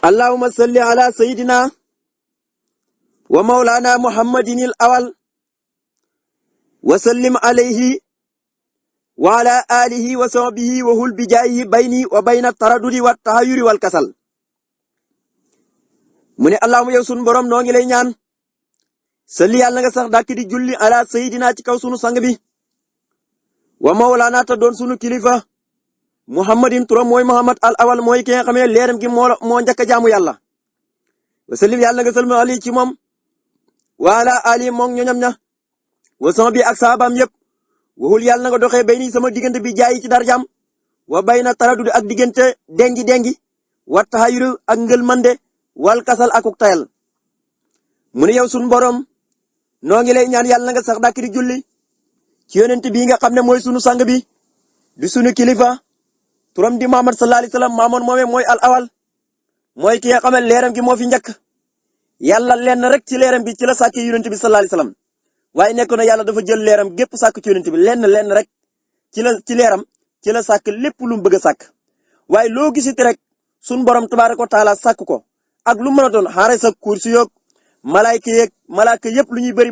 allahumma salli ala sayyidina wa mawlana muhammadin al awal wa sallim alayhi wa ala alihi wa sahbihi wa hul bijaahi bayni wa bayna taraddudi wa tahayyuri wal kasal. mu ne allahumma yow sunu borom noo ngi lay ñaan salli yàlla nga sax dàkk di julli ala sayyidina ci kaw sunu sang bi wa mawlana ta doon sunu kilifa muhammadin turam mooy muhammad al awal mooy ki nga xam ne leeram gi moo njëkk a jaamu yàlla wa sallim yàlla nga salma ali ci moom wa ala ali moom ñoñam ña wa sama bi ak saabaam yëpp waxul yàlla na nga doxee bay nii sama diggante bi jaayi ci darjam wa bay na taradudi ak diggante dengi wa taxayuru ak ngëlmande wal kasal akuk tayal. mu ne yow sunu borom noo ngi lay ñaan yàlla na nga sax dàkk di julli ci yonent bii nga xam ne mooy sunu sang bi di sunu kilifa turam di Muhammad sallallahu alayhi wasallam maamoon moomee mooy al awal mooy ki nga xam ne leeram gi moo fi njëkk yàlla lenn rek ci leeram bi ci la sàkk yonent bi sallallahu alayhi wasallam waaye nekk na yàlla dafa jël leeram gépp sàkk ci yonent bi lenn rek ci leeram ci la sàkk lépp lu mu bëgg a sàkk waaye loo gisiti rek sunu borom tabaaraka wa taala sàkk ko ak lu mën a doon xaare sa kursi yoog malaaka yëpp lu ñuy bëri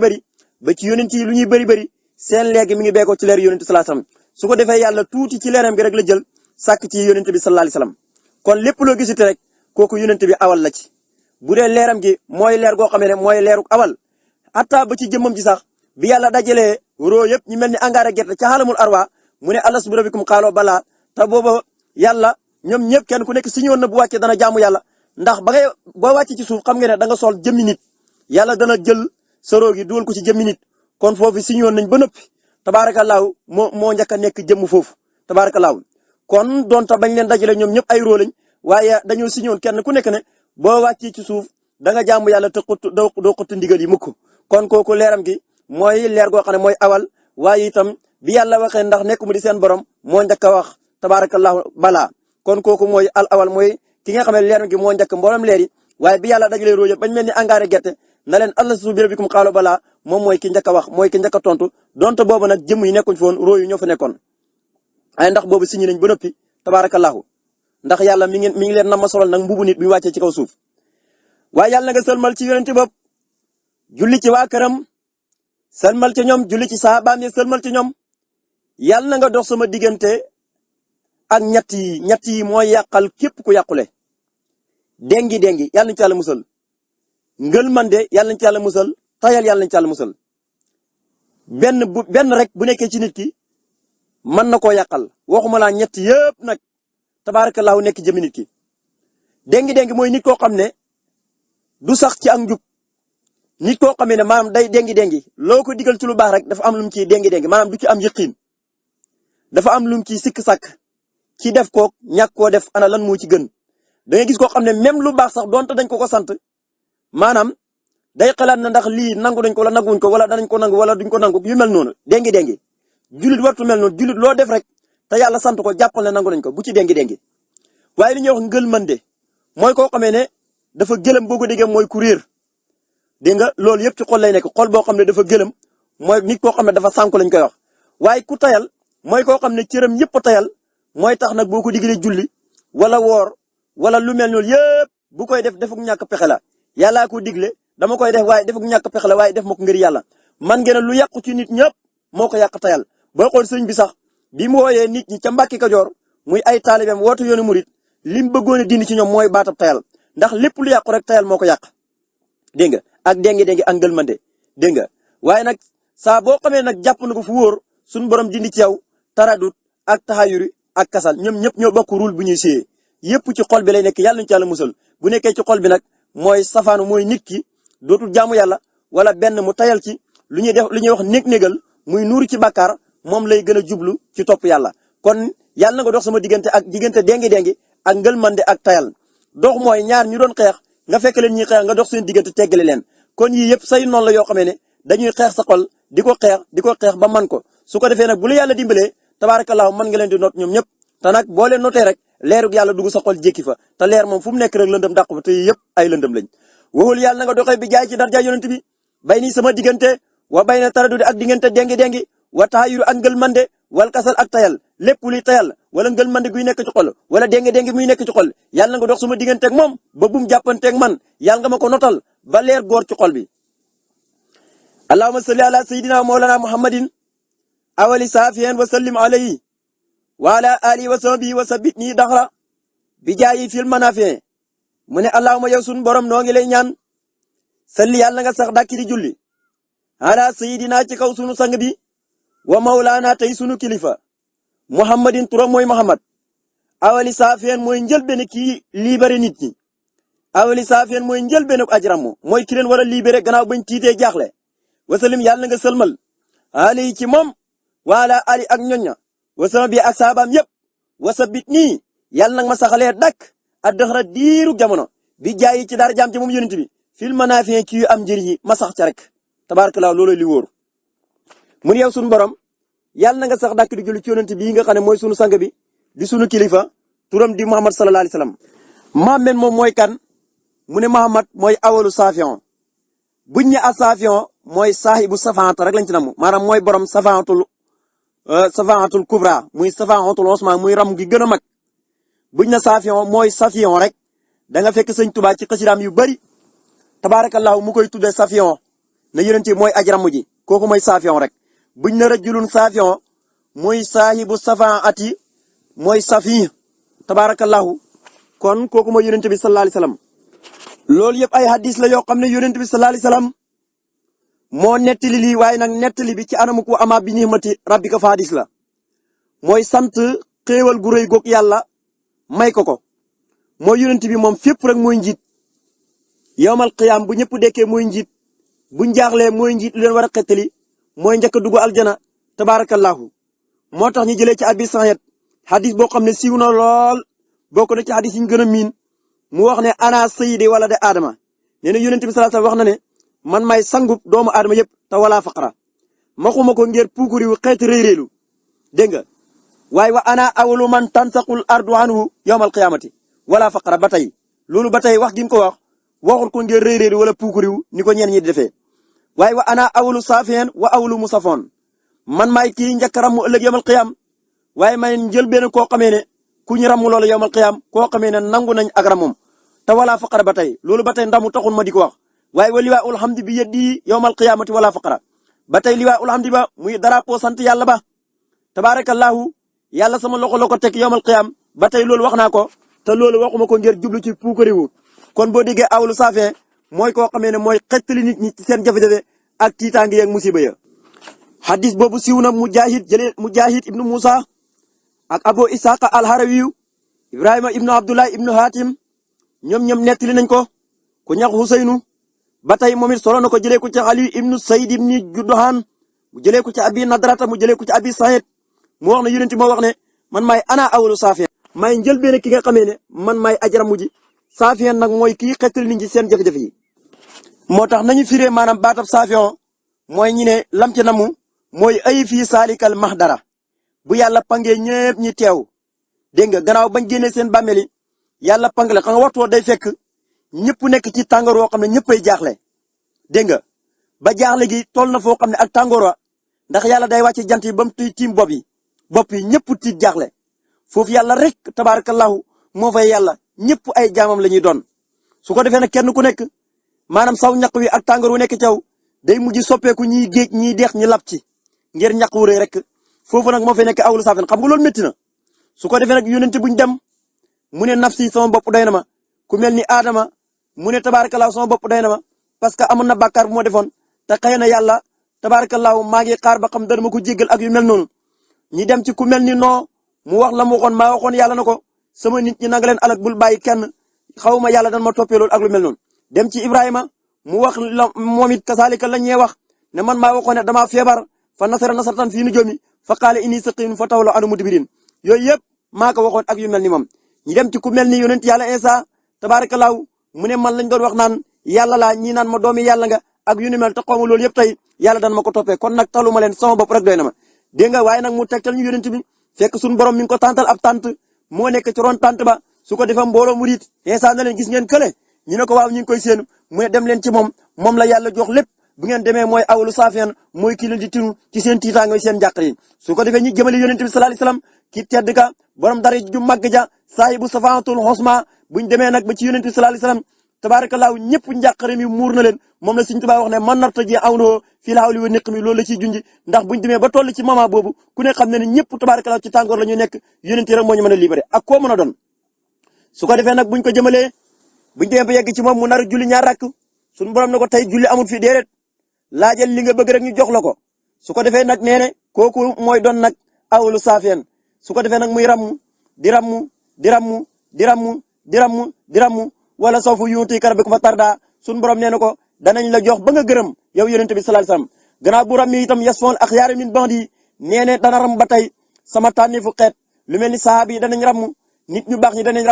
ba ci yonent yi lu ñuy bëri seen léegi mi ngi bee ko ci leer yonent sallallahu alayhi wasallam su ko defee yàlla tuuti ci leeram gi rek la jël sàkk ci yonent bi sallallahu alayhi wasallam kon lépp loo gisiti rek kooku yonent bi awal la ci bu dee leeram gi mooy leer goo xam ne mooy leeru awal hatta ba ci jëmmam ji sax bi yàlla dajalee roo yëpp ñu mel ni angaar gerte ca xalamul arwa mu ne alastu bi rabbikum qaaloo balaa te booba yàlla ñoom ñëpp kenn ku nekk si ñëwoon na bu wàccee dana jaamu yàlla ndax boo wàccee ci suuf xam nga ne da nga sol jëmmi nit yàlla dana jël sa roo gi dugal ko ci jëmmi nit kon foofu si ñëwoon nañ ba noppi tabaarakallaahu moo njëkk a nekk jëmm foofu tabaarakallaahu kon doon ta bañ leen dajale ñoom ñëpp ay roo lañ waaye dañoo si ñëwoon kenn ku nekk ne boo wàccee ci suuf da nga jaamu yàlla te doo xott ndigal yi mukk kon kooku leeram gi mooy leer goo xam ne mooy awal waaye itam bi yàlla waxee ndax nekk mu di seen borom moo njëkk a wax tabaarakallaahu balaa kon kooku mooy al awal mooy ki nga xam ne leeram gi moo njëkk mboolem leer yi waaye bi yàlla dajalee roo yëpp bañ mel ni angaare gerte na leen alastu bi rabbikum qaaloo balaa moom mooy ki njëkk a wax mooy ki njëkk a tontu donte boobu nag jëmm yi nekkuñ fi woon roo yi ñoo fa nekkoon ay ndax boobu signé nañ ba noppi tabaarakallaahu ndax yàlla mi ngi leen na ma solal nag mbubu nit bi wàccee ci kaw suuf waaye yàlla na nga sëlmal ci yonent bopp julli ci waa këram sëlmal ci ñoom julli ci saabaam yi sëlmal ci ñoom yàlla na nga dox sama diggante ak ñett yi mooy yàqal képp ku yàqule dengi yàlla nañ ci yàlla musal ngëlmande yàlla nañ ci yàlla musal tayal yàlla nañ ci yàlla musal benn rek bu nekkee ci nit ki mën na koo yàqal waxuma laa ñett yëpp nag tabaarakallaahu nekk jëmi nit ki dengi mooy nit koo xam ne du sax ci ak njub nit koo xam ne maanaam day dengi loo ko digal ci lu baax rek dafa am lu mu ciy dengi maanaam du ci am yëqiin dafa am lu mu ciy sikk sàkk ci def ko ñàkk koo def ana lan moo ci gën da ngay gis koo xam ne même lu baax sax donte dañ ko sant maanaam day xalaat na ndax lii nangu dañ ko wala nanguwuñ ko wala danañ ko nangu wala duñ ko nangu yu mel noonu dengi julit wartu mel noonu julit loo def rek te yàlla sant ko jàppal ne nangu nañ ko bu ci dengi waaye li ñuy wax ngëlmande mooy koo xamee ne dafa gëlëm boo ko déggee mooy ku réer dégg nga loolu yëpp ci xol lay nekk xol boo xam ne dafa gëlëm mooy nit koo xam ne dafa sànku lañ koy wax waaye ku tayal mooy koo xam ne cëram yëpp tayal mooy tax nag boo ko digalee julli wala woor wala lu mel noonu yëpp bu koy def defuk ñàkk pexe la yàllaa ko digle dama koy def waaye defuk ñàkk pexe la waaye def ma ko ngir yàlla man ngeen lu yàqu ci nit ñëpp moo ko yàq tayal boo xool sëñ bi sax bi mu wooyee nit ñi ca Mbàkke Kajoor muy ay taalibeem wootu yoonu murit lim bëggoon a dindi ci ñoom mooy baatab tayal ndax lépp lu yàqu rek tayal moo ko yàq dégg nga ak dengi ak ngëlmande dégg nga waaye nag saa boo xamee nag jàpp na ko fu wóor suñu borom dindi ci yow taradut ak taxayuri ak kasal ñoom ñëpp ñoo bokk rul bu ñuy séyee yëpp ci xol bi lay nekk yàlla nañu ci yàlla musal bu nekkee ci xol bi nag mooy safaanu mooy nit ki dootul jaamu yàlla wala benn mu tayal ci lu ñuy wax néeg-néegal muy nuuru ci bàkkaar moom lay gën a jublu ci topp yàlla kon yàlla na nga dox sama diggante ak diggante dengi ak ngëlmande ak tayal dox mooy ñaar ñu doon xeex nga fekk leen ñuy xeex nga dox seen diggante teggale leen kon yii yëpp say noonu la yoo xamee ne dañuy xeex sa xol di ko xeex ba man ko su ko defee nag bu la yàlla dimbalee tabaarakallaahu mën nga leen di noot ñoom ñëpp te nag boo leen notee rek leerug yàlla dugg sa xol jékki fa te leer moom fu mu nekk rek lëndëm dàq fa te yëpp ay lëndëm lañ waxul yàlla na nga doxee bi jaay ci darja yonent bi bay nii sama diggante wa bay na taradudi ak diggante dengi wa taayuru ak ngëlmande wal kasal ak tayal lépp luy tayal wala ngëlmande guy nekk ci xol wala dénge muy nekk ci xol yàlla nga dox sama digganteeg moom ba bum jàppanteeg man yàlla nga ma ko notal ba leer góor ci xol bi. allahumma salli ala sayyidina mawlana muhammadin awali saafiyan wa sallim alayhi wa ala alihi wa sahbihi wa sabbit nii daxra bi jaayi fil manafi mu ne allahumma yow sunu borom noo ngi lay ñaan salli yàlla nga sax dàkki di julli ala sayyidina ci kaw sunu sang bi wa mawlana tey sunu kilifa muhammadin turam mooy muhammad awali saafiyan mooy njëlbéen kii libéré nit ñi awali saafiyan mooy njëlbéen ak ajramu mooy ki leen war a libéré gannaaw bañ tiitee jaaxle wasalim yàlla nga sëlmal ali ci moom wala ali ak ñoñña wasama bi ak saabaam yépp wasabit nii yàlla nag ma saxalee dakk a dëxra diiru jamono bi jaayi ci dara jaam ci moom yonent bi fil manaafi ci yu am njëriñ yi ma sax ca rek tabarakallah loolu li wóor mu ne yow sunu borom yàlla na nga sax dàkk di julli ci yonent bii nga xam ne mooy sunu sang bi di sunu kilifa turam di Muhammad sallallahu alayhi wasallam Muhammad moom mooy kan mu ne Muhammad mooy awalu saafiyon buñ ne asaafiyon mooy saahibu safaanta rek lañ ci nam maanaam mooy borom safaatul kubra muy safaatul osman muy ram gi gën a mag buñ ne saafiyon mooy safiyon rek da nga fekk sëñ Tuubaa ci xasidaam yu bari tabaarakallahu mu koy tuddee safiyon na yonent mooy ajramu ji kooku mooy saafiyon rek buñ ne rajulun saafiyon mooy saahibu safaati mooy safi tabaarakallahu kon kooku mooy yonent bi sallallahu alayhi wasallam loolu yëpp ay hadis la yoo xam ne yonent bi sallallahu alayhi wasallam moo nettali lii waaye nag nettali bi ci anamu ko ama bi nihmati rabbika fa hadis la mooy sant xéewal gu rëy goog yàlla may ko mooy yonent bi moom fépp rek mooy njiit yawmal qiyaam bu ñëpp dekkee mooy njiit buñ jaaxlee mooy njiit lu leen war a xettali mooy njëkk a dugg aljana tabaarakallahu moo tax ñu jëlee ci abi Saïd hadis boo xam ne siiw na lool bokk na ci hadis yi ñu gën a miin mu wax ne ana sayyidi wala de Adama nee na yonent bi sallallahu alayhi wasallam wax na ne man may sangub doomu Adama yëpp te wala faqra maxuma ko ngir puukuri wu xeeti réeréelu dégg nga waaye wa ana awalu man tansaqul ardu anhu yawmal qiyaamati wala faqra ba tey loolu ba tey wax gi mu ko wax waxul ko ngir réeréelu wala puukuri wu ni ko ñenn ñi di defee waaye wa ana awalu saafiyan wa awalu musafoon man maay kii njëkk a ramu ëllëg yawmal qiyaam waaye man jël benn koo xamee ne ku ñu ramu loolu yawmal qiyaam koo xamee ne nangu nañ ak ramum te wala faqara ba tey loolu ba tey ndamu taxul ma di ko wax waaye wa liwaa ul hamdi bi yeddi yawmal qiyaamati wala faqara ba tey liwaa ul hamdi ba muy drapeau sant yàlla ba tabaarakallahu yàlla sama loxo la ko teg yawmal qiyaam ba tey loolu wax naa ko te loolu waxuma ko ngir jublu ci puukariwu kon boo déggee awlu saafee mooy koo xamee ne mooy xettali nit ñi ci seen jafe-jafe ak tiitaange yeeg musiba ya hadis boobu siiw na Mujaahid ibnu Musa ak Abu Ishaq al-Harawi Ibrahima ibnu Abdullah ibnu Hatim ñoom nettali nañ ko ku ñax Husaynu ba tey moom it solo na ko jëlee ko ci Ali ibnu Sayd ibnu Judhan mu jëlee ko ci Abi Nadrata mu jëlee ko ci Abi Saïd mu wax ne yonent moo wax ne man maay ana awlu saafiyan may njëlbéen ki nga xamee ne man maay ajramu ji saafiyan nag mooy kii xettali nit ñi seen jafe-jafe yi moo tax nañu firee maanaam baatab saafiyan mooy ñi ne lam ci namu mooy ay fii saalikal mahdara bu yàlla pangee ñëpp ñi teew dégg nga gannaaw bañ génnee seen bàmmeel yàlla pangale xam nga waxtu day fekk ñëpp nekk ci tàngoor woo xam ne ñëppay jaaxle dégg nga ba jaaxle gi toll na foo xam ne ak tàngoor wa ndax yàlla day wàcce jant yi ba mu tiim bopp yi ñëpp tiit jaaxle foofu yàlla rek tabaarakallahu moo fay yàlla ñëpp ay jaamam la ñuy doon su ko defee nag kenn ku nekk maanaam saw ñaq wi ak tàngoor wu nekk caw day mujj soppeeku ñiy géej ñiy deex ñi lab ci ngir ñaq wu rëy rek foofu nag moo fay nekk awlu saafin xam nga loolu métti na su ko defee nag yónente buñ dem mu ne nafsi sama bopp doy na ma ku mel ni Adama mu ne tabaarakallahu sama bopp doy na ma parce que amoon na bàkkaar bu ma defoon te xëy na yàlla tabaarakallahu maa ngi xaar ba xam dana ma ko jéggal ak yu mel noonu ñi dem ci ku mel ni noo mu wax la mu waxoon maa waxoon yàlla na ko sama nit ñi nanga leen alak bul bàyyi kenn xaw ma yàlla dan ma toppee loolu ak lu mel noonu dem ci Ibrahima mu wax la moom it kasaalika la ñuy wax ne man maa waxoon ne damaa feebar fa nasara nasaratan fii nu joomi fa qaala inni saqiim fa tawalla anu mudbirin yooyu yëpp maa ko waxoon ak yu mel ni moom ñi dem ci ku mel ni yonent yàlla Isa tabaarakallahu mu ne man lañ doon wax naan yàlla laa ñii naan ma doomi yàlla nga ak yu ni mel te xaw ma loolu yëpp tey yàlla dan ma ko toppee kon nag taluma leen sama bopp rek doy na ma dégg nga waaye nag mu tegtal ñu yonent bi fekk suñu borom mi ngi ko tàntal ab tànt moo nekk ci ron tànt ba su ko defee mbooloo mu riit Isa na leen gis ngeen kële ñu ne ko waaw ñu ngi koy séenu mu ne dem leen ci moom la yàlla jox lépp bu ngeen demee mooy awlu saafiyan mooy kii leen di tinu ci seen tiitaange seen njàqare yi su ko defee ñi jëmale yonent bi sallallahu alayhi wasallam ki tedd ka borom dara ju màgg ja saahibu safaatul xosma buñ demee nag ba ci yonent bi sallallahu alayhi wasallam tabaarakallaahu ñëpp njàqare mi muur na leen moom la Sëriñ Tuubaa wax ne man narta ji aw na fii la hawli wa niq mi loolu la ciy junji ndax buñ demee ba toll ci moment boobu ku ne xam ne ne ñëpp tabaarakallaahu ci tàngoor la ñu nekk yonent rek moo ñu mën a libéré ak koo mën a doon su ko defee nag buñ ko jëmalee buñ demee ba yegg ci moom mu nar a julli ñaar rakk suñu borom ne ko tey julli amul fii déedéet laajal li nga bëgg rek ñu jox la ko su ko defee nag nee ne kooku mooy doon nag awlu saafeen su ko defee nag muy rammu di rammu di rammu di rammu di rammu di rammu wala sawfu yuutika rabbuka fa tarda suñu borom nee na ko danañ la jox ba nga gërëm yow yonent bi sallallahu alayhi wasallam gannaaw bu rammi itam yasfoon axyaara min ba'di nee ne dana ram ba tey sama tànnifu xeet lu mel ni sahaaba yi danañ rammu nit ñu baax ñi danañ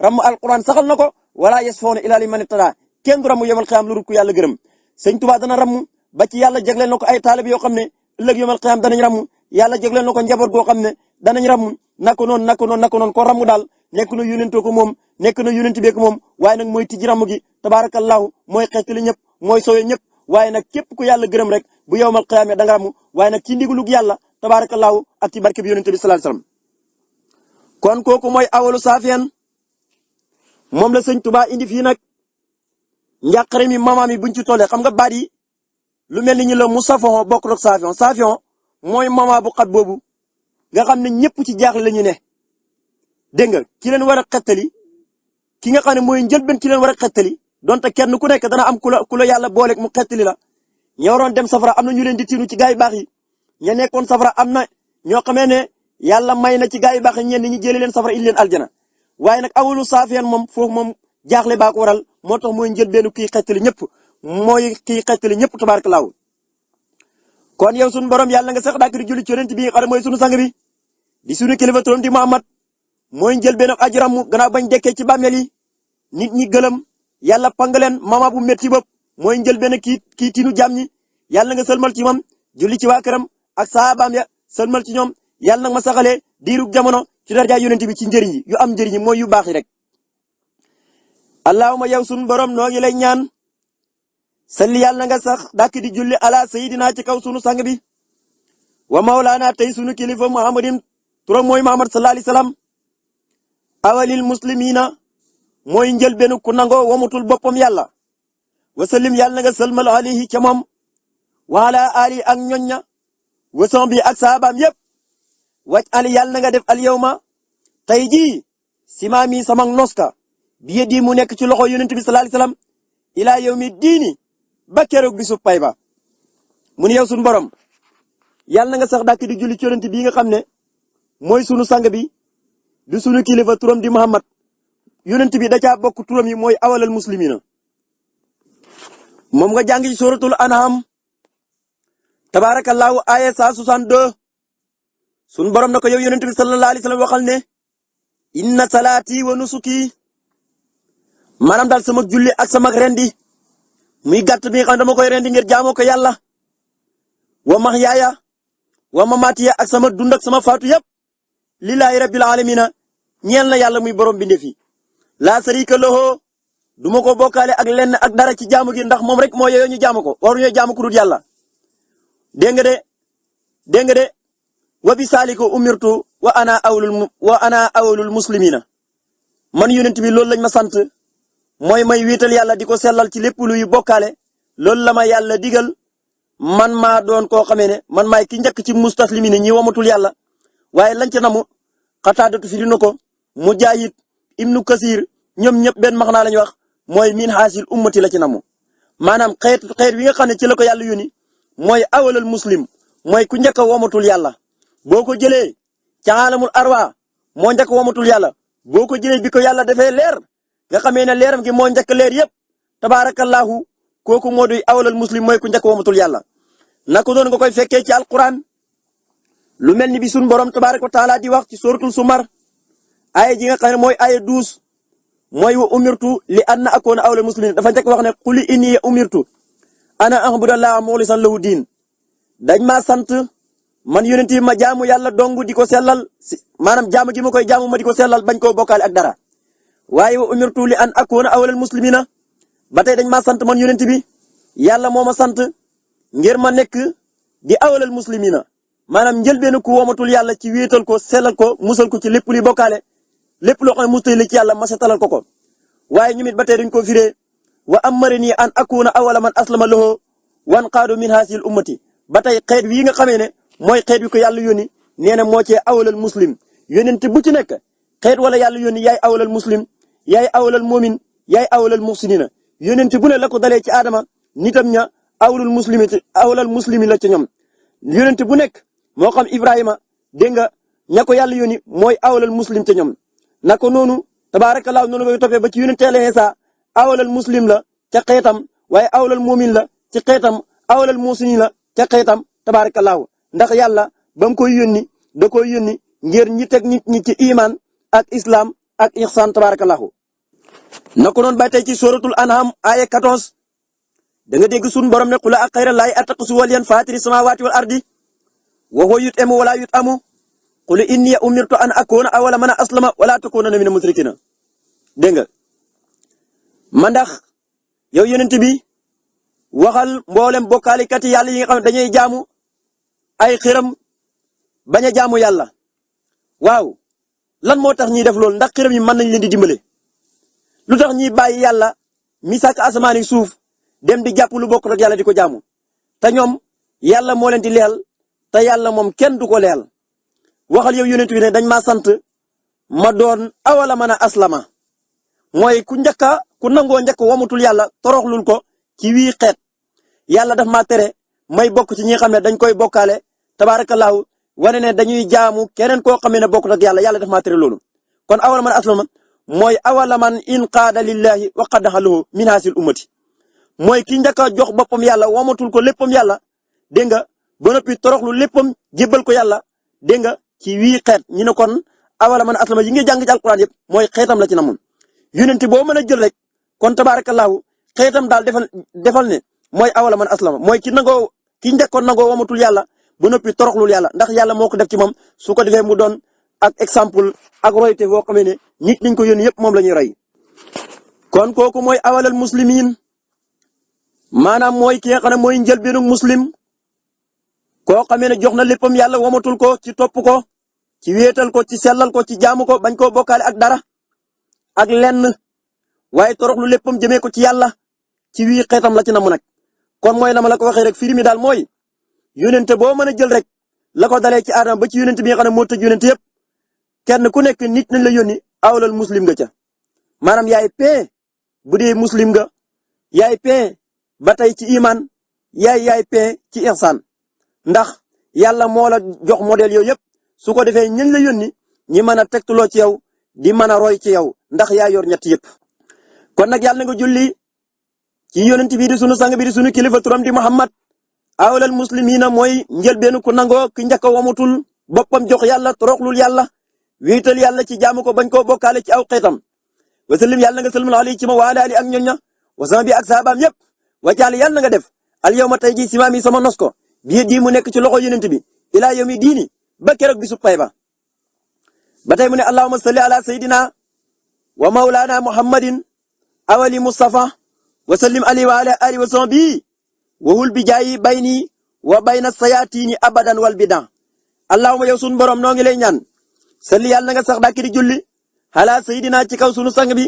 rammu alquran saxal na ko wala yasfoona illa liman ittaqaa kenn du rammu yomal xiyaam lu dul ku yàlla gërëm sëñ Tuubaa dana rammu ba ci yàlla jagleel na ko ay taalib yoo xam ne ëllëg yomal xiyaam danañ rammu yàlla jagleel na ko njaboot goo xam ne danañ rammu naka noonu ko rammu daal nekk na yonentoo ko moom nekk na yonent bi ko moom waaye nag mooy tijji rammu gi tabaarakallaahu mooy xeetali ñëpp mooy sowe ñëpp waaye nag képp ku yàlla gërëm rek bu yowmal qiyaama da nga rammu waaye nag ci ndigalug yàlla tabaarakallaahu ak ci barke bi yonent bi sallallahu alayhi wasallam kon kooku mooy awalu saafiyan moom la sëñ Tuubaa indi fii nag njàqare mi mamaam yi buñ ci tollee xam nga baat yi lu mel ni ñu la mu safon bokk ak saafiyon mooy mama bu xat boobu nga xam ne ñëpp ci jaaxle la ñu ne dégg nga ki leen war a xettali ki nga xam ne mooy njëlbeen ki leen war a xettali donte kenn ku nekk dana am ku la yàlla booleeg mu xettali la ña waroon dem safara am na ñu leen di tiinu ci gaa yu baax yi ña nekkoon safara am na ñoo xamee ne yàlla may na ci gaa yu baax yi ñenn ñi jëlee leen safara indi leen aljana waaye nag awalu saafiyan moom foofu moom jaaxle baa ko waral moo tax mooy njëlbeenu kii xettali ñëpp mooy kii xettali ñëpp tabaarakallaahu kon yow sunu borom yàlla nga sax dàkk di julli ci yonent bi nga xam ne mooy sunu sang bi di sunu kilifa turam di Muhammad mooy njëlbeenu ajramu gannaaw bañ dekkee ci bàmmeel yi nit ñi gëlëm yàlla pang leen mama bu métti bopp mooy njëlbeen kii tiinu jàmm ñi yàlla nga sëlmal ci moom julli ci waa këram ak saabaam ya sëlmal ci ñoom yàlla nag ma saxalee diirug jamono ci daraja yonent bi ci njëriñ yi yu am njëriñ yi mooy yu baax yi rek. allahumma yow sunu borom noo ngi lay ñaan salli yàlla nga sax dàkk di julli ala sayidina ci kaw sunu sang bi wa mawlaana tey sunu kilifa muhammadin turam mooy Muhammad sallallahu alayhi wasallam awalil muslimina mooy njëlbeenu ku nangoo wamutul boppam yàlla wasallim yàlla na nga sëlmal alayhi ca moom wa ala ali ak ñoñña wason bi ak saabaam yépp waj ali yàlla na nga def al yawma tey jii simaami sama noska bi yeddi mu nekk ci loxo yonent bi sallallahu alayhi wasallam ila yawmi diini ba keroog bisu pay ba mun yow sunu borom yàlla na nga sax dàkk di julli ci yonent bii nga xam ne mooy sunu sang bi du sunu kilifa turam di Muhammad yonent bi da caa bokk turam yi mooy awalal muslimina moom nga jàng ci suratul an'am tabarakallahu aya 162 sunu borom na ko yow yonent bi sallallahu alayhi wasallam waxal ne inna salaati wa nusuki maanaam daal sama julli ak sama rendi muy gàtt bi nga xam ne dama koy rendi ngir jaamoo ko yàlla wa mahyaaya wa mamaatiya ak sama dund ak sama faatu yépp lillahi rabbil alamina ñeel na yàlla muy borom bi ndefi laa sarika lahu duma ko bokkaale ak lenn ak dara ci jaamu gi ndax moom rek moo yeyoo ñu jaamu ko waruñoo jaamu ku dul yàlla dégg nga de wa bi saalika umirtu wa ana awlul muslimina man yonent bi loolu lañ ma sant mooy may wiital yàlla di ko sellal ci lépp luy bokkaale loolu la ma yàlla digal man maa doon koo xamee ne man maay ki njëkk ci mustaslimina ñi wamatul yàlla waaye lañ ca namu xataadatu firi na ko Mujaahid ibnu Kasir ñoom ñëpp benn maxnaa lañu wax mooy min haasil ummati la ci namu maanaam xeet wi nga xam ne ci la ko yàlla yónni mooy awalal muslim mooy ku njëkk a womatul yàlla boo ko jëlee ca alamul arwa moo njëkk a womatul yàlla boo ko jëlee bi ko yàlla defee leer nga xamee ne leeram gi moo njëkk leer yëpp tabaarakallahu kooku moo di awalal muslim mooy ku njëkk a womatul yàlla naka doon nga koy fekkee ci alquran lu mel ni bi sunu borom tabaaraka wa taala di wax ci suratul sumar aaya ji nga xam ne mooy aaya 12 mooy wa umirtu li anna akoona awlal muslimin dafa njëkk wax ne qul inni umirtu ana a'budallaha mukhlisan lahu diin dañ maa sant man yonent yi ma jaamu yàlla dong di ko sellal maanaam jaamu gi ma koy jaamu ma di ko sellal bañ koo bokkaale ak dara waaye wa umirtu li an akoona awlal muslimina ba tey dañ maa sant man yonent bi yàlla moo ma sant ngir ma nekk di awlal muslimina maanaam njëlbeenu ku womatul yàlla ci wéetal ko sellal ko musal ko ci lépp luy bokkaale lépp loo xam ne mustahil ci yàlla masatalal ko waaye ñu mit ba tey dañ ko firee wa amarani an akuna awala man aslama lahu wan qaadu min hasil ummati ba tey xeet wii nga xamee ne mooy xeet wi ko yàlla yónni nee na moo cee awalal muslim yónent bu ci nekk xeet wala yàlla yónni yaay awalal muslim yaay awalal mumin yaay awalal muhsinina yónent bu ne la ko dalee ci aadama nitam ña awalal muslimi la ci ñoom yónent bu nekk moo xam Ibrahima dégg nga ña ko yàlla yónni mooy awalal muslim ca ñoom naka noonu tabaarakallaahu noonu koy toppee ba ci yónent Yàlla Iisaa awalal muslim la ca xeetam waaye awalal mumin la ci xeetam awalal muhsinin la ca xeetam tabaarakallaahu ndax yàlla ba mu koy yónni da koy yónni ngir ñi teg nit ñi ci iman ak islam ak ihsan tabaarakallaahu naka noonu ba tey ci suratul an'am aya 14 da nga dégg sunu borom ne qul a xayra laahi attaxizu waliyan faatiri samaawaati wal ardi wa huwa yut'imu wala yut'amu qul inni umirtu an akuna awwala man aslama wala takunanna mina musrikina dégg nga ma ndax yow yonent bi waxal mboolem bokkaalikat yàlla yi nga xam ne dañuy jaamu ay xiram bañ a jaamu yàlla waaw lan moo tax ñiy def loolu ndax xiram yi mën nañ leen di dimbale lu tax ñiy bàyyi yàlla mi sàkk asamaan yi suuf dem di jàpp lu bokk rek yàlla di ko jaamu te ñoom yàlla moo leen di leel te yàlla moom kenn du ko leel waxal yow yonent bi ne dañ maa sant ma doon awala mën a aslama mooy ku nangoo njëkk womatul yàlla toroxlul ko ci wii xeet yàlla daf maa tere may bokk ci ñi nga xam ne dañ koy bokkaale tabaarakallaahu wane ne dañuy jaamu keneen koo xam ne bokkut ak yàlla daf maa tere loolu kon awala man aslama mooy awala man inqaada lillahi wa qaddaha lahu min hasil ummati mooy ki njëkk a jox boppam yàlla womatul ko léppam yàlla dégg nga ba noppi toroxlu léppam jébbal ko yàlla dégg nga ci wii xeet ñu ne kon awala man aslama yi nga jàng ci alquran yëpp mooy xeetam la ci namoon yonent boo mën a jël rek kon tabaarakallaahu xeetam daal defal ne mooy awala man aslama mooy ki njëkkoon nangoo womatul yàlla ba noppi toroxlul yàlla ndax yàlla moo ko def ci moom su ko defee mu doon ak exemple ak royte boo xamee ne nit ñi ko yónni yëpp moom la ñuy roy kon kooku mooy awalal muslimin maanaam mooy ki nga xam ne mooy njëlbeenu muslim koo xamee ne jox na léppam yàlla womatul ko ci topp ko ci wéetal ko ci sellal ko ci jaamu ko bañ koo bokkaale ak dara ak lenn waaye toroxlu léppam jëmee ko ci yàlla ci wii xeetam la ci namu nag kon mooy na ma la ko waxee rek firi mi daal mooy yónente boo mën a jël rek la ko dalee ci aadama ba ci yónente bi nga xam ne moo tëj yónente yëpp kenn ku nekk nit nañ la yónni awlal muslim nga ca maanaam yaay pee bu dee muslim nga yaay pee ba tey ci iman yaay pee ci ihsan ndax yàlla moo la jox modèle yooyu yëpp su ko defee ñañ la yónni ñi mën a tegtaloo ci yow di mën a roy ci yow ndax yaa yor ñett yëpp kon nag yàlla na nga julli ci yonent bi di sunu sang bi di sunu kilifa turam di Muhammad awlal muslimina mooy njëlbeenu ku nangoo ki njëkk a wamutul boppam jox yàlla toroxlul yàlla wéetal yàlla ci jaamu ko bañ koo bokkaale ci aw xeetam wasallim yàlla na nga sëlmal alayhi ci ma waala ali ak ñoñña wasama bi ak saabaam yëpp wajaal yàlla na nga def al yawma tey ji simaami sama nos ko bii di mu nekk ci loxo yonent bi ilaa yawmi diini ba keroog bisu pay ba tey mu ne allahumma salli ala sayidina wa mawlana muhammadin awali mustafa wa sallim alayhi wa ala alihi wa sahbihi wa hul bi jaayi bayni wa bayna sayatini abadan wal bidan allahumma yow sunu borom noo ngi lay ñaan salli yàlla na nga sax dàkki di julli ala sayidina ci kaw sunu sang bi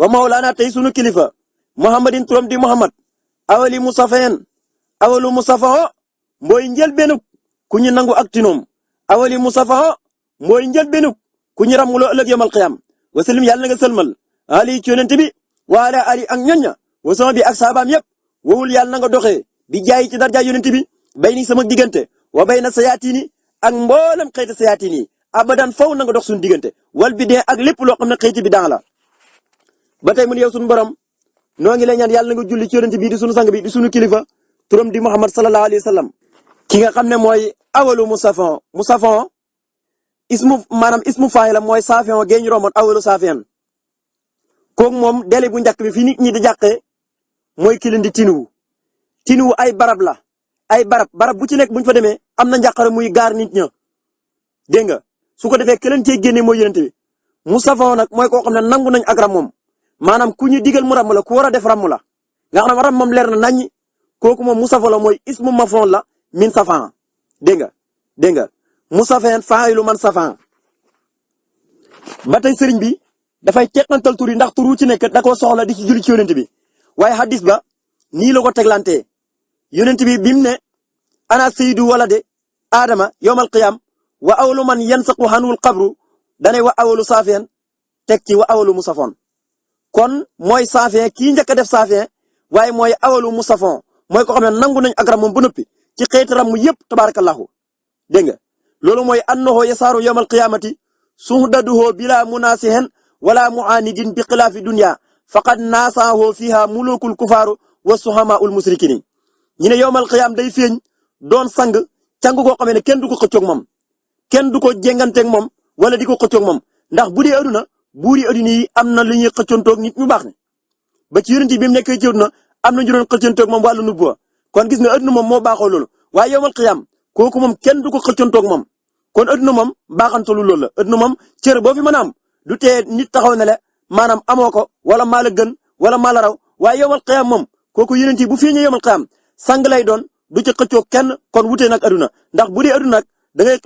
wa mawlana tey sunu kilifa muhammadin turam di muhammad awali mustafaen awalu mustafa mooy njëlbéenug ku ñu nangu ak tinoom awali mustafa mooy njëlbéenug ku ñu ramuloo ëllëg yomal qiyam wa sallim yàlla na nga sëlmal ali ci yonent bi wa ala ali ak ñoñña wa sama bi ak saabaam yëpp wowul yàlla na nga doxee bi jaay ci darja yonent bi bay ni sama diggante wa bay na sayaatini ak mboolem xëyti sayaatini abadan faw na nga dox suñu diggante wal bi dee ak lépp loo xam ne xëyti bi daan la ba tey mu ne yow suñu borom noo ngi lay ñaan yàlla na nga julli ci yonent bi di sunu sang bi di sunu kilifa turam di Muhammad sallallahu alayhi wa sallam ki nga xam ne mooy awalu musafon ismu faay la mooy saafion gee ñu romoon awalu saafiyan kooku moom délai bu njëkk bi fi nit ñi di jàqee mooy ki leen di tinuwu ay barab la ay barab bu ci nekk buñ fa demee am na njàqare muy gaar nit ña dégg nga su ko defee keleen cee génne mooy yonent bi musafon nag mooy koo xam ne nangu nañ ak ram moom maanaam ku ñu digal mu ram la ku war a def ram la nga xam ne ram moom leer na naññi kooku moom musafa la mooy ismu mafon la min safan dégg nga dégg nga musafeen faa'ilu man safan ba tey sëriñ bi dafay teqantal tur yi ndax tur wu ci nekk da koo soxla di ci julli ci yonent bi waaye hadis ba nii la ko teglantee yonent bi bimu ne ana sayyidu walade Adama yawmal qiyam wa awlu man yansaqu hanul qabru dane wa awlu saafeen teg ci wa awlu musafoon kon mooy saafeen kii njëkk a def saafeen waaye mooy awalu musafon mooy ko xam ne nangu nañ ak ramam bu noppi ci xeeti ram yëpp tabarakallahu dégg nga loolu mooy annahu yasaaru yawmal qiyamati suhdaduhu bila munasihen wala muanidin bi xilaafi dunya faqad naasahu fiha mulukul kufaaru wa suhamaul musrikini ñu ne yawmal qiyam day feeñ doon sang koo xam ne kenn du ko xëccoog moom kenn du ko jénganteeg moom wala di ko xëccoog moom ndax bu dee aduna buuri aduna yi am na lu ñuy xëccoontoog nit ñu baax ne ba ci yonent bi mu nekkee ci aduna am na ñu doon xëccoontoog moom wàllu nubuwa kon gis nga aduna moom moo baaxoo loolu waaye yawmal qiyam kooku moom kenn du ko xëccoontoog moom kon aduna moom baaxantalu loolu la aduna moom cër boo fi mën a am du tee nit taxaw ne la maanaam amoo ko wala maa la gën wala maa la raw waaye yawmal qiyam moom kooku yonent bu feeñee yawmal qiyam sang lay doon du ci xëccoo kenn kon wutee nag aduna ndax bu dee aduna nag da ngay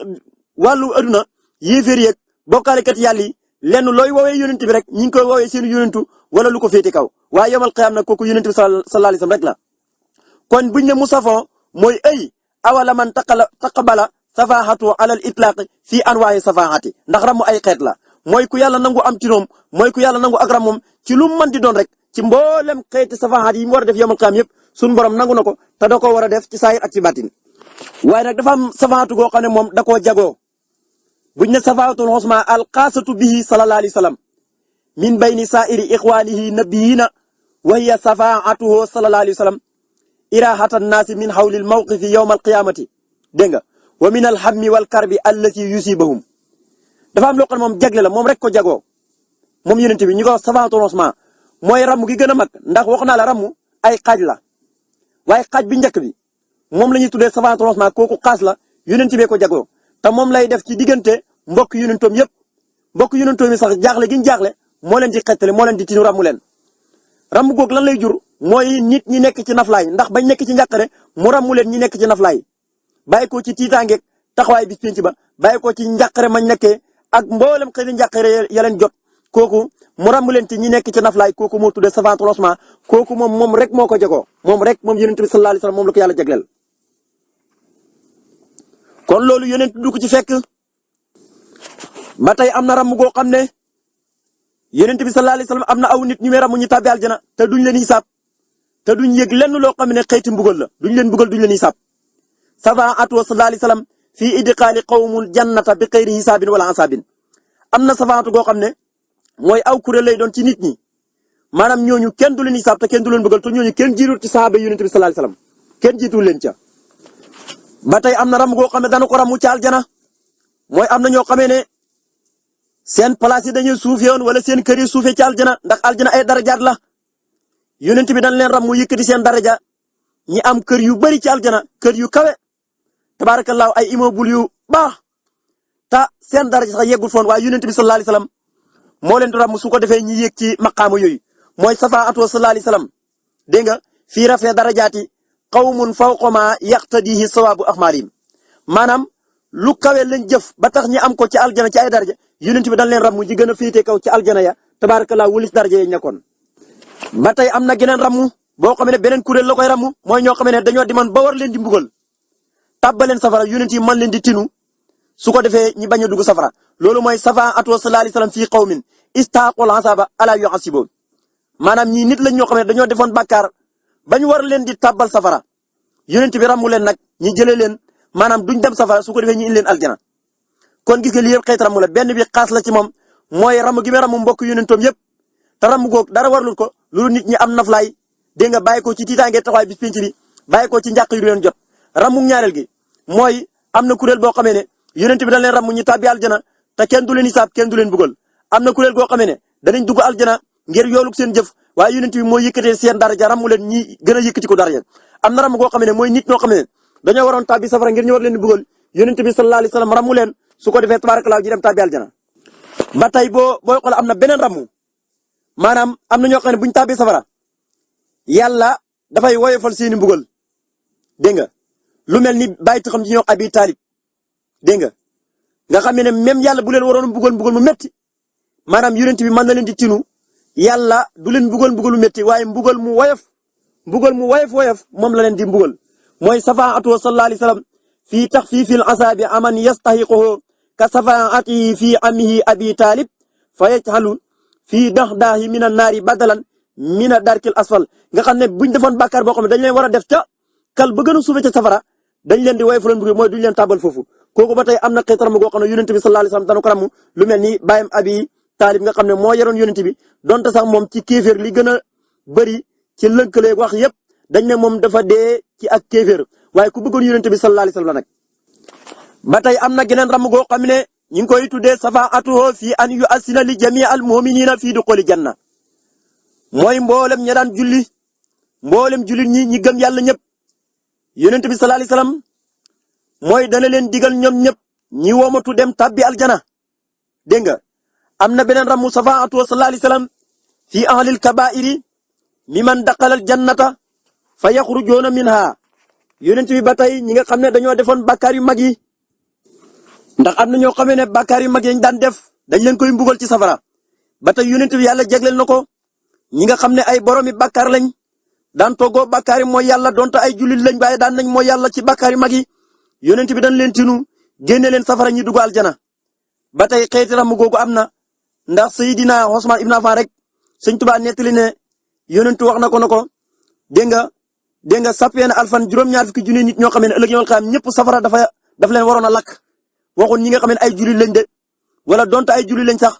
wàllu aduna yéeféer yeeg bokkaalekat yàlla yi lenn looy woowee yonent bi rek ñi ngi koy woowee seen yonentu wala lu ko féete kaw waaye yawmal qiyam nag kooku yonent bi sallallahu alayhi wasallam rek la kon buñ ne musafon mooy ay awala man taqabala safaahatu alal itlaq fii anwaa'i safaahati ndax ramu ay xeet la mooy ku yàlla nangu am tinoom mooy ku yàlla nangu ak ramom ci lu mu mën di doon rek ci mboolem xeeti safaahat yi mu war a def yawmal qiyam yëpp suñu borom nangu na ko te da koo war a def ci saayir ak ci baatin waaye nag dafa am safaahatu goo xam ne moom da koo jagoo buñ ne safaahatul husma alxaasatu bihi sallallahu alayhi wasallam min bayni saa'iri ixwaanihi nabiyina wa hiya safaahatuhu sallallahu alayhi wasallam irahatan naasi min hawlil mawqifi yawmal qiyamati dégg nga wa min alhammi wal karbi allati yusibahum dafa am loo xam ne moom jagle la moom rek ko jagoo moom yonent bi ñu ko safaahatul husma mooy ramm gi gën a mag ndax wax naa la ramm ay xaaj la waaye xaaj bi njëkk bi moom la ñuy tuddee safaahatul husma kooku xaas la yonent bee ko jagoo te moom lay def ci diggante mbokk yonentoom yëpp mbokk yonentoom yi sax jaaxle gi ñu jaaxle moo leen di xettali moo leen di tinu ramu leen ramm goog lan lay jur mooy nit ñi nekk ci naflaay ndax bañ nekk ci njàqare mu ramu leen ñi nekk ci naflaay bàyyi ko ci tiitaangeeg taxawaay bis penc ba bàyyi ko ci njàqare mañ nekkee ak mboolem xëy na njàqare ya leen jot kooku mu ramu leen ci ñi nekk ci naflaay kooku moo tuddee safaahatul husma kooku moom rek moo ko jagoo moom rek moom yonent bi sallallahu alayhi wasallam moom la ko yàlla jagleel kon loolu yonent du ko ci fekk ba tey am na ramm goo xam ne yonent bi sallallahu alayhi wasallam am na aw nit ñu may ramm ñu tàbbi aljana te duñ leen hisaab te duñ yëg lenn loo xam ne xeeti mbugal la duñ leen mbugal duñ leen hisaab safaatu sallallahu alayhi wasallam fii idxaali qawmul jannata bi xayri hisaabin wala asaabin am na safaatu goo xam ne mooy aw kuréel lay doon ci nit ñi maanaam ñooñu kenn du leen hisaab te kenn du leen mbugal te ñooñu kenn jiitul ci sahaaba yonent bi sallallahu alayhi wasallam kenn jiitul leen ca ba tey am na ramm goo xam ne dana ko ramu ci aljana mooy am na ñoo xamee ne seen place yi dañuy suufee woon wala seen kër yi suufee ci aljana ndax aljana ay darajaat la yonent bi dañ leen ram mu yëkkati seen daraja ñi am kër yu bari ci aljana kër yu kawe tabarakallahu ay immeuble yu baax ta seen daraja sax yeggul foon waaye yonent bi sallallahu alayhi wasallam moo leen di ram su ko defee ñi yéeg ci maqaama yooyu mooy safaatu sallallahu alayhi wasallam dégg nga fii rafee darajaati qawmun fawqa ma yaqtadihi sawabu ahmalihim maanaam lu kawe lañ jëf ba tax ñi am ko ci aljana ci ay daraja yonent bi dañ leen ramu ji gën a féete kaw ci aljana ya tabarakallah wulis daraja yi ñekkoon ba tey am na geneen ramu boo xam ne beneen kuréel la koy ramu mooy ñoo xam ne dañoo di man ba war leen di mbugal tàbbaleen safara yonent yi man leen di tinu su ko defee ñi bañ a dugg safara loolu mooy safaatu sallallahu alayhi wasallam fii qawmin istaqul asaba ala yuhasibu maanaam ñii nit lañ ñoo xam ne dañoo defoon bàkkaar bañ war leen di tàbbal safara yonent bi ramu leen nag ñi jëlee leen maanaam duñ dem safara su ko defee ñu indi leen aljana kon gis nga lii yëpp xeet ramu la benn bi xaas la ci moom mooy ramu gi may ramu mbokk yonentoom yëpp te ramu goog dara warlul ko loolu nit ñi am naflaay dégg nga bàyyi ko ci tiitaange taxawaay bis penc bi bàyyi ko ci njàq yu leen jot ramu ñaareel gi mooy am na kuréel boo xamee ne yonent bi dañ leen ramu ñu tàbbi aljana te kenn du leen hisaab kenn du leen bugal am na kuréel goo xamee ne danañ dugg aljana ngir yooluk seen jëf waaye yonent bi mooy yëkkatee seen daraja ramu leen ñi gën a yëkkati ko daraja am na ramu goo xamee ne mooy nit ñoo xamee ne dañoo waroon tàbbi safara ngir ñu war leen di bugal yonent bi sallallahu alayhi wasallam ramu leen su ko defee tabarakallah ji dem tàbbi aljana ba tey booy xool am na beneen ramu maanaam am na ñoo xam ne buñ tàbbi safara yàlla dafay woyofal seeni mbugal dégg nga lu mel ni bàyyi xam ci ñoo Abi Talib dégg nga xam ne même yàlla bu leen waroon mbugal mu métti maanaam yonent bi mën na leen di tinu yàlla du leen mbugal mu métti waaye mbugal mu woyof moom la leen di mbugal mooy safaatu sallallahu alayhi wasallam fii taxfiifil asaabi aman yastahiquhu ka safaati fii amihi abi taalib fa yajhalu fii daxdaahi mina naari badalan mina darkil asfal nga xam ne buñ defoon bàkkaar boo xam ne dañ leen war a def ca kal ba gën a suufe ca safara dañ leen di woyof leen mbugal mooy duñ leen tàbbal foofu kooku ba tey am na xeetaram goo xam ne yonent bi sallallahu alayhi wasallam dana ko ramu lu mel ni bàyyam abi taalib nga xam ne moo yoroon yonent bi donte sax moom ci kéeféer li gën a bëri ci lënkale wax yépp dañ ne moom dafa dee ci ak kéeféer waaye ku bëggoon yonent bi sallallahu alayhi wasallam nag ba tey am na geneen ram goo xam ne ñu ngi koy tuddee safaatuhu fi an yu asina li jamii al muminina fii duxuli janna mooy mboolem ña daan julli mboolem jullit ñi gëm yàlla ñëpp yonent bi sallallahu alayhi wasallam mooy dana leen digal ñoom ñëpp ñi womatu dem tabbi aljana dégg nga am na beneen ramu safaatuhu sallallahu alayhi wasallam fi ahlil kabairi miman daqalal jannata fa yaxrujuuna minha yonent bi ba tey ñi nga xam ne dañoo defoon bàkkaar yu mag yi ndax am na ñoo xamee ne bàkkaar yu mag yi ñu daan def dañ leen koy mbugal ci safara ba tey yonent bi yàlla jagleel na ko ñi nga xam ne ay boroomi bàkkaar lañ daan toggoo bàkkaar yi mooy yàlla donte ay jullit lañ waaye daan nañ mooy yàlla ci bàkkaar yu mag yi yonent bi dañ leen tinu génne leen safara ñi dugg aljana ba tey xeeti ram googu am na ndax Seydina Usmaan ibn Affaan rek Sëñ Tuubaa nettali ne yonent wax na ko dégg nga sappee na alfan juróom-ñaar fukki junni nit ñoo xam ne ëllëg yomal xiyaam ñëpp safara daf leen waroon a lakk waxoon ñi nga xam ne ay jullit lañ de wala donte ay jullit lañ sax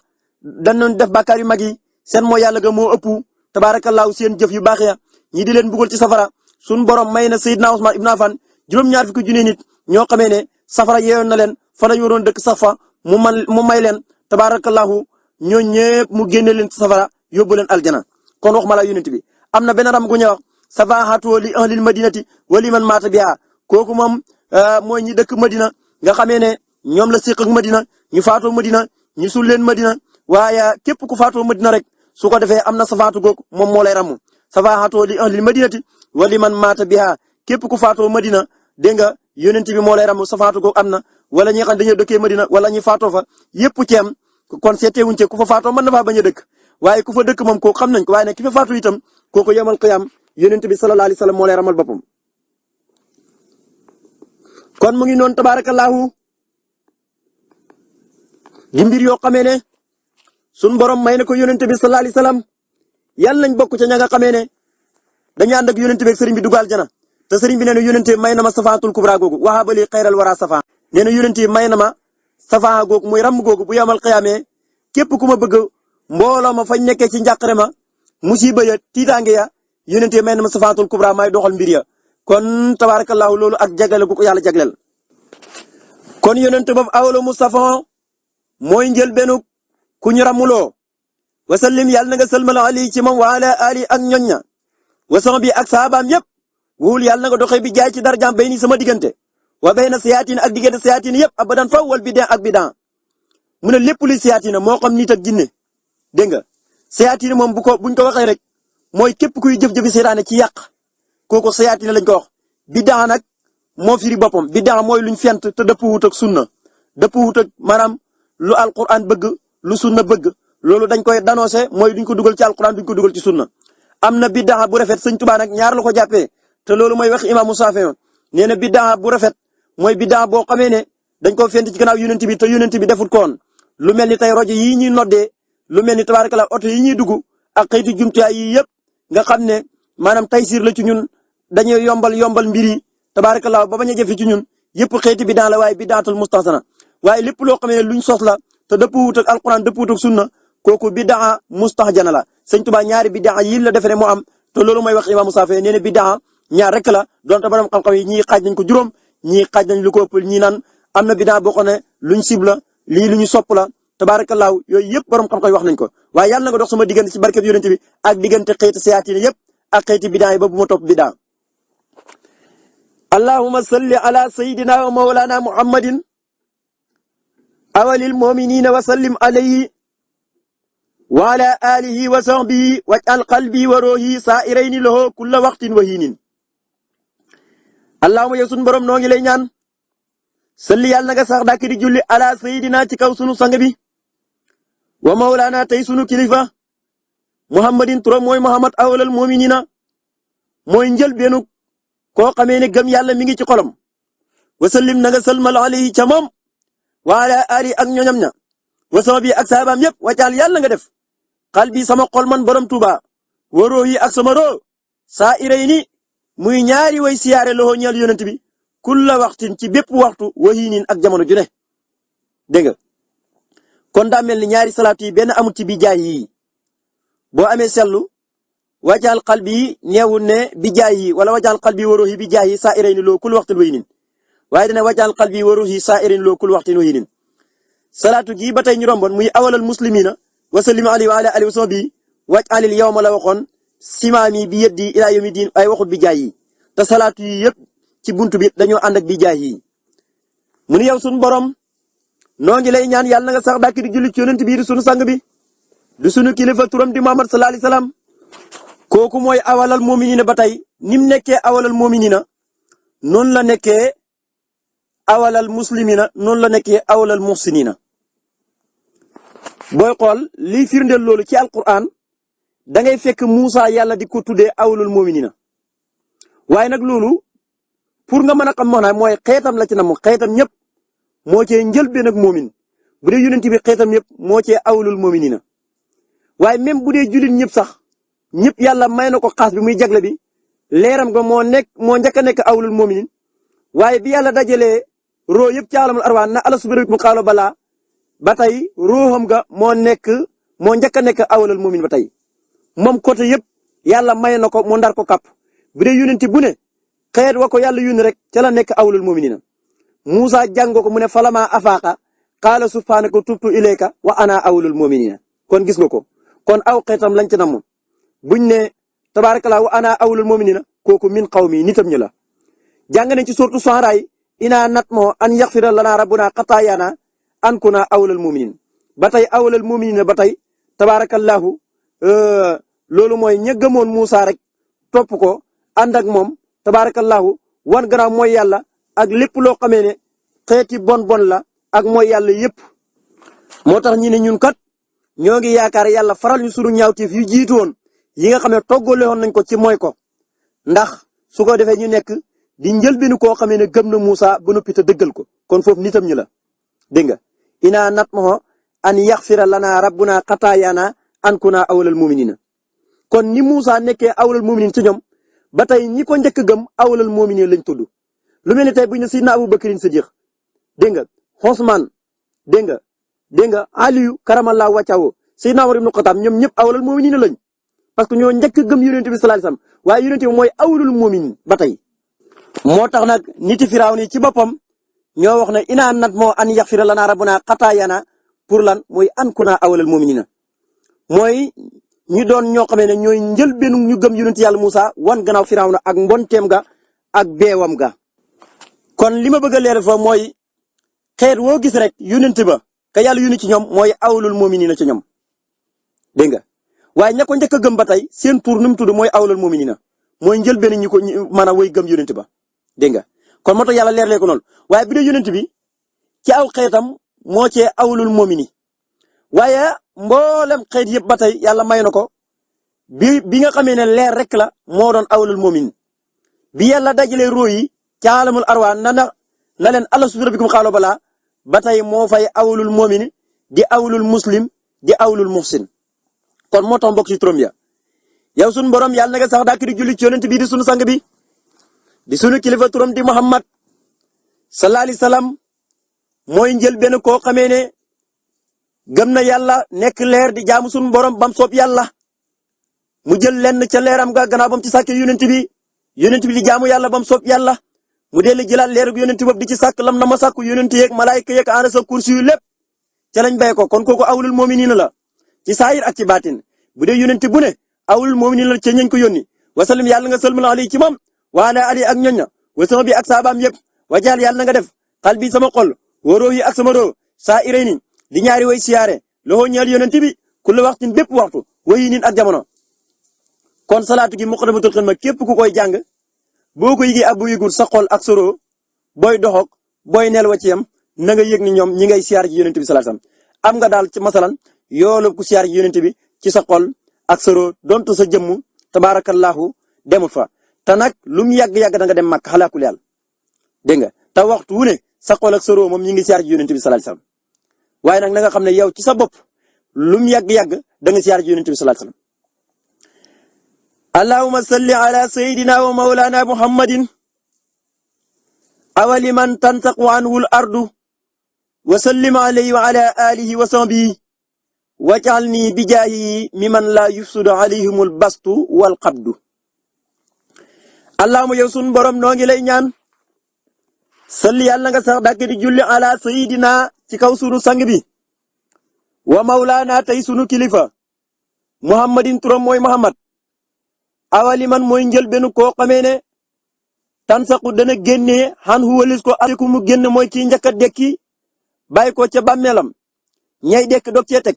dañ doon def bàkkaar yu mag yi seen mooy yàlla ga moo ëpp tabaarakallaahu seen jëf yu baax ya ñi di leen buggal ci safara suñ borom may na Seydina Usmaan ibn Affan juróom-ñaar fukki junni nit ñoo xamee ne safara yeewoon na leen fa la ñu waroon dëkk sax fa mu may leen tabaarakallaahu ñoo ñëpp mu génne leen ci safara yóbbu leen aljana kon wax ma la yonent bi am na benn ram gu ñuy wax safaahatu li ahlil madinati wa liman maata biha kooku moom mooy ñi dëkk Madina nga xamee ne ñoom la séq ak Madina ñu faatoo Madina ñu sul leen Madina waaye képp ku faatoo Madina rek su ko defee am na safaatu googu moom moo lay ramu safaahatu li ahlil madinati wa liman maata biha képp ku faatoo Madina dégg nga yonent bi moo lay ramu safaatu googu am na wala ñi nga xam dañoo dëkkee Madina wala ñi faatoo fa yépp ci am kon seetewuñ ci ku fa faatoo mën na faa bañ a dëkk waaye ku fa dëkk moom kooku xam nañ ko waaye nag ki fa faatu itam kooku yemal qiyam yonent bi sallallahu alayhi wasallam moo lay ramal boppam kon mu ngi noonu tabaarakallaahu di mbir yoo xamee ne sun borom may na ko yonent bi sallallahu alayhi wasallam yàlla nañ bokk ca ña nga xamee ne dañu ànd ak yonent bi ak sëriñ bi dugal jana te sëriñ bi nee na yonent bi may na ma safaatul kubra googu wahabali xayral wara safa nee na yonent bi may na ma safaa googu muy ram googu bu yamal xiyaamee képp ku ma bëgg mbooloo ma fañ nekkee ci njàqare ma musiba ya tiitaange ya yonent bi may na ma safaatul kubra may doxal mbir ya kon tabaarakallaahu loolu ak jagleel gu ko yàlla jagleel kon yonent boobu awlu Mustafa mooy njël benn ku ñu ramuloo wasallim yàlla na nga sëlmal ali ci moom wa ala ali ak ñoñña wasan bi ak saabaam yëpp wul yàlla na nga doxee bi jaay ci darjaam bay ni sama diggante wa bayna siyaatin ak diggante siyaatin yëpp abadan fa wal bidaa ak bidaa mu ne lépp luy siyaatina moo xam nit ak jinne dégg nga siyaatina moom buñ ko waxee rek mooy képp kuy jëf-jëfi seytaane ci yàq kooku siyaatina lañ ko wax bidaa nag moo firi boppam bidaa mooy luñ fent te dëpp wut ak sunna dëpp wut ak maanaam lu alquran bëgg lu sunna bëgg loolu dañ koy dénoncé mooy duñ ko dugal ci alquran duñ ko dugal ci sunna am na bidaa bu rafet sëñ Tuubaa nag ñaar la ko jàppee te loolu mooy wax imaamu Saafi nee na bidaa bu rafet mooy bidaa boo xamee ne dañ ko fent ci gannaaw yonent bi te yonent bi defut koon lu mel ni tey rajo yii ñuy noddee lu mel ni tabaarakallaa oto yi ñuy dugg ak xëytu jumtuwaay yi yëpp nga xam ne maanaam taysiir la ci ñun dañuy yombal mbir yi tabaarakallaa ba bañ a jafe ci ñun yëpp xeeti bidaa la waaye bidaatul mustahsana waaye lépp loo xamee ne luñ sos la te dëppwut ak alquran dëppwut ak sunna kooku bidaa mustahjana la sëñ Tuubaa ñaari bidaa yi la defe ne moo am te loolu mooy wax imaamu Saafi nee na bidaa ñaar rek la donte borom xam-xam yi ñii xaaj nañ ko juróom ñii xaaj nañ lu ko ëpp ñii naan am na bidaa boo xam ne luñ sib la lii lu ñu sopp la tabaarakallaahu yooyu yëpp borom xam-xam yi wax nañ ko waaye yàlla na nga dox sama diggante ci barkeb yonent bi ak diggante xeeti sayaatiin yëpp ak xeeti bidaa yi ba bu ma topp bidaa allahumma salli ala sayyidina wa mawlana muhammadin awalil mu'minina wa sallim alayhi wa ala alihi wa sahbihi waj'al qalbi wa ruhi sa'irayni lahu kulla waqtin wa hiinin allahumma yow sunu borom noo ngi lay ñaan salli yàlla na nga sax dàkk di julli ala sayidina ci kaw sunu sang bi wa mawlaana tey sunu kilifa muhammadin turam mooy muhammad awalal muminina mooy njël beenu koo xamee ne gëm yàlla mi ngi ci xolam wa sallim na nga salmal alayhi ca moom wa ala ali ak ñoñam ña wa sahbi ak saabaam yëpp wàccal yàlla nga def xal bi sama xol man borom Tuuba wa roo yi ak sama roo saa iray ni muy ñaari way siyaare loxo ñeel yonent bi kulla waxtin ci bépp waxtu wahiinin ak jamono ju ne dégg nga kon daa mel ni ñaari salaatu yi benn amul ci bi jaay yi boo amee seetlu wàccal xal bi neewul ne bi jaay yi wala wàccal xal bi wa roo yi bi jaay yi saa iray ni loo kul waxtin wahiinin waaye dina wàccal xal bi wa roo yi saa iray ni loo kul waxtin wahiinin salaatu gi ba tey ñu romboon muy awalal muslimina wa sallim alayhi wa ala alihi wa sahbihi waj'alil yawma la waxoon simaami bi yeddi ila yawmi diin ay waxut bi jaay yi te salaatu yi yëpp ci buntu bi dañoo ànd ak bi jaay yi mu ni yow sunu borom noo ngi lay ñaan yàlla na nga sax dàkk di julli ci yonent bi di sunu sang bi di sunu kilifa turam di Muhammad sallallahu alayhi wasallam kooku mooy awalal mu'minina ba tey ni mu nekkee awalal mu'minina noonu la nekkee awalal muslimina noonu la nekkee awalal muhsinina booy xool liy firndeel loolu ci alquran da ngay fekk Muusa yàlla di ko tuddee awalul mu'minina waaye nag loolu pour nga mën a xam maanaam mooy xeetam la ci nam xeetam ñëpp moo cee njëlbeen ak muumin bu dee yonent bi xeetam ñëpp moo cee awalul mu'minina waaye même bu dee jullit ñëpp sax ñëpp yàlla may na ko xaas bi muy jagle bi leeram ga moo njëkk a nekk awalul mu'minin waaye bi yàlla dajalee roo yëpp ci alamul arwaan na ala subir mu xaalo balaa ba tey ruuxam ga moo njëkk a nekk awalul mu'min ba tey moom côté yëpp yàlla may na ko mu ndar ko kàpp bu dee yonent bu ne xeet wa ko yàlla yónni rek ca la nekk awalul mu'minina Musa jàngoo ko mu ne falama afaaqa qaala subhaanaka tubtu ilayka wa ana awalul mu'minina kon gis nga ko kon aw xeetam lañ ci namoon buñ ne tabaarakallaa wa ana awalul mu'minina kooku min qawmi nitam ñu la jàng nañ ci suuratu Shu'araa ina natmoo an yaxfira lana rabbuna xataayaana an kuna awalul mu'minin ba tey awalul mu'minina ba tey tabaarakallaahu loolu mooy ña gëmoon Musa rek topp ko ànd ak moom tabaarakallaahu wan gannaaw mooy yàlla ak lépp loo xamee ne xeeti bon la ak mooy yàlla yépp moo tax ñi ne ñun kat ñoo ngi yaakaar yàlla faral ñu sunu ñaawteef yu jiitu woon yi nga xam ne toggale woon nañ ko ci mooy ko ndax su ko defee ñu nekk di njëlbéenu koo xamee ne gëm na Musa ba noppi te dëggal ko kon foofu nitam ñu la dégg nga ina natmoo an yaxfira lana rabbuna xataayaana an kuna awalal muminina kon ni Musa nekkee awalal muminin ci ñoom ba tey ñi ko njëkk gëm awalal muminin lañ tudd lu mel ni tey bu ñu Sidna Abu Bakrin Siddiq dégg nga Usmaan dégg nga Aliyu karamallahu wajhahu Sidna Umar ibn Khattab ñoom ñëpp awalal muminin lañ parce que ñoo njëkk gëm yonent bi sallallahu alayhi wasallam waaye yonent bi mooy awalul muminin ba tey moo tax nag niti Firawna ni ci boppam ñoo wax ne ina nat moo an yaxfira lana rabbuna xataayana pour lan mooy an kuna awalal muminina mooy ñu doon ñoo xamee ne ñooy njëlbéenu ñu gëm yonent yàlla Musa wan gannaaw Firawna ak mbonteem ga ak beewam ga kon li ma bëgg a leeral fa mooy xeet woo gis rek yonent ba ka yàlla yónni ci ñoom mooy awalul muminina ci ñoom dégg nga waaye ña ko njëkk a gëm ba tey seen tur nu mu tudd mooy awalul muminina mooy njëlbéenu ñi ko maanaam way gëm yonent ba dégg nga kon moo tax yàlla leerlee ko noonu waaye bi dee yonent bi ci aw xeetam moo cee awalul mumini waaye mboolem xeet yëpp ba tey yàlla may na ko bi nga xamee ne leer rek la moo doon awalul mumin bi yàlla dajalee roo yi ci alamul arwaan na leen ala su rabbikum xaalo balaa ba tey moo fay awalul mumin di awalul muslim di awalul muhsin kon moo tax mbokk ci turam ya yow sunu borom yàlla na nga sax dàkk di julli ci yonent bi di sunu sang bi di sunu kilifa turam di Muhammad sallallahu alayhi wasallam mooy njël benn koo xamee ne gëm na yàlla nekk leer di jaamu sunu borom bam soob yàlla mu jël lenn ca leeram ga gannaaw bam ci sàkkee yonent bi di jaamu yàlla bam soob yàlla mu dellu jëlaat leer gu yonent boobu di ci sàkk lam na ma sàkku yonent yeeg malaayika yeeg ànd sa kursi yu lépp ca lañ bay ko kon kooku awlul mu'miniina la ci saayir ak ci baatin bu dee yonent bu ne awlul mu'miniina la ca ñañ ko yónni wasallim yàlla nga sëlmal alayhi ci moom wa ala ali ak ñoñ na wasama bi ak saabaam yëpp wajaal yàlla nga def xal bi sama xol waroo yi ak sama roo saa irey ni di ñaari way siyaare loxo ñeel yonent bi kullu waxtin bépp waxtu wayi nin ak jamono kon salaatu gi muqaddamatul xidma képp ku koy jàng boo ko yëgee ak bu yëgul sa xol ak soroo booy doxok booy neel wa ci yam na nga yëg ni ñoom ñi ngay siyaar ci yonent bi sallallahu alayhi wasallam am nga daal ci masalan yoolu ku siyaar ci yonent bi ci sa xol ak sa roo donte sa jëmm tabarakallahu demut fa te nag lu mu yàgg-yàgg da nga dem màkk xalaakul yàlla dégg nga te waxtu wu ne sa xol ak sa roo moom ñi ngi siyaar ci yonent bi sallallahu alayhi wasallam waaye nag na nga xam ne yow ci sa bopp lu mu yàgg-yàgg da nga siyaar ci yonent bi sallallahu alayhi wasallam allahumma salli ala sayyidina wa mawlana muhammadin awali man tansaqu anhu al ardu wa sallim alayhi wa ala alihi wa sahbihi waj'alni bi jaahi mimman la yufsudu alayhimul bastu wal qabdu allahumma yow sun borom noo ngi lay ñaan salli yàlla nga sax dàkk di julli ala sayidina ci kaw sunu sang bi wa mawlaana tey sunu kilifa muhammadin turam mooy muhammad awali man mooy njëlbéenu koo xamee ne tansaqu dana génnee xan huwalis ko ariku mu génn mooy kii njëkk a dekki bàyyi ko ca bàmmeelam ñay dekk dog cee teg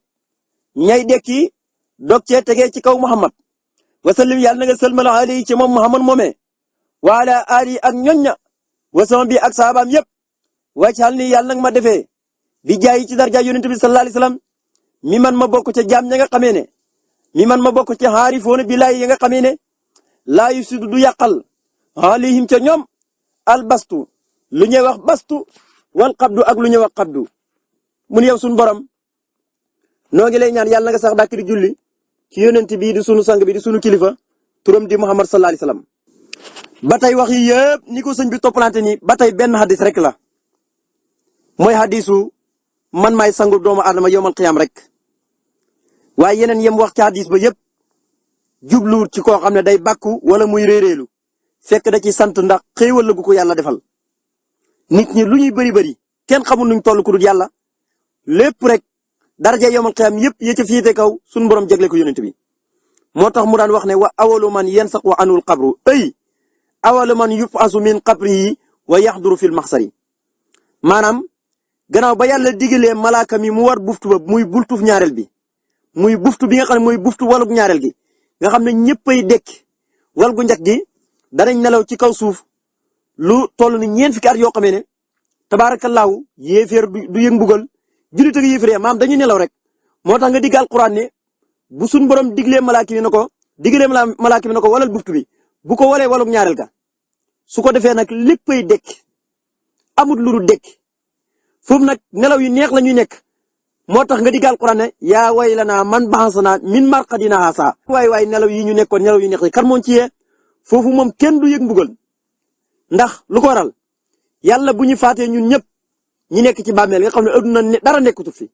ñay dekki dog cee tegee ci kaw muhammad wasallim yàlla na nga sëlmal alayhi ci moom muhammad moomee wa ala ali ak ñoñña wasama bi ak saabaam yépp wàccal ni yàlla nag ma defee bi jaay ci darja yonent bi sallallahu alayhi wasallam mi man ma bokk ca jaam ña nga xamee ne mi man ma bokk ca xaarifoona billaay ya nga xamee ne laa yusidu du yàqal alayhim ca ñoom al bastu lu ñuy wax bastu wal qabdu ak lu ñuy wax qabdu mun yow sunu borom noo ngi lay ñaan yàlla nga sax dàkk di julli ci yonent bi di sunu sang bi di sunu kilifa turam di Muhammad sallallahu alayhi wasallam ba tey wax yi yëpp ni ko sëñ bi toppalante ni ba tey benn hadis rek la mooy hadisu man maay sangu doomu aadama yowmal qiyaam rek waaye yeneen yem wax ci hadis ba yëpp jubluwut ci koo xam ne day bàkku wala muy réeréelu fekk da ci sant ndax xéewal la gu ko yàlla defal nit ñi lu ñuy bëri bëri kenn xamul nuñ toll ku dul yàlla lépp rek daraja yowmal qiyaam yëpp ya ca féete kaw sunu borom jagle ko yonent bi moo tax mu daan wax ne wa awalu man yansaqu anul qabru ay awalu man yufasu min qabrihi wa yaxduru fil maxsari maanaam gannaaw ba yàlla digalee malaaka mi mu war buftu ba muy bultuf ñaareel bi muy buftu bi nga xam ne mooy buftu walug ñaareel gi nga xam ne ñëppay dekk wal gu njëkk gi danañ nelaw ci kaw suuf lu toll ni ñeent fukki at yoo xamee ne tabaarakallaahu yéeféer du yëg mbugal jullit ak yéeféer maam dañuy nelaw rek moo tax nga digg alquran ne bu suñ borom diglee malaaka mi ne ko diglee malaaka mi ne ko walal buftu bi bu ko walee walug ñaareel ga su ko defee nag léppay dekk amut lu dul dekk foofu nag nelaw yu neex la ñuy nekk moo tax nga digg alquran ne yaa waylanaa man ba'asanaa min marqadinaa haazaa waay nelaw yi ñu nekkoon nelaw yu neex yi kan moo ci yee foofu moom kenn du yëg mbugal ndax lu ko waral yàlla bu ñu faatee ñun ñëpp ñi nekk ci bàmmeel nga xam ne adduna dara nekkutut fi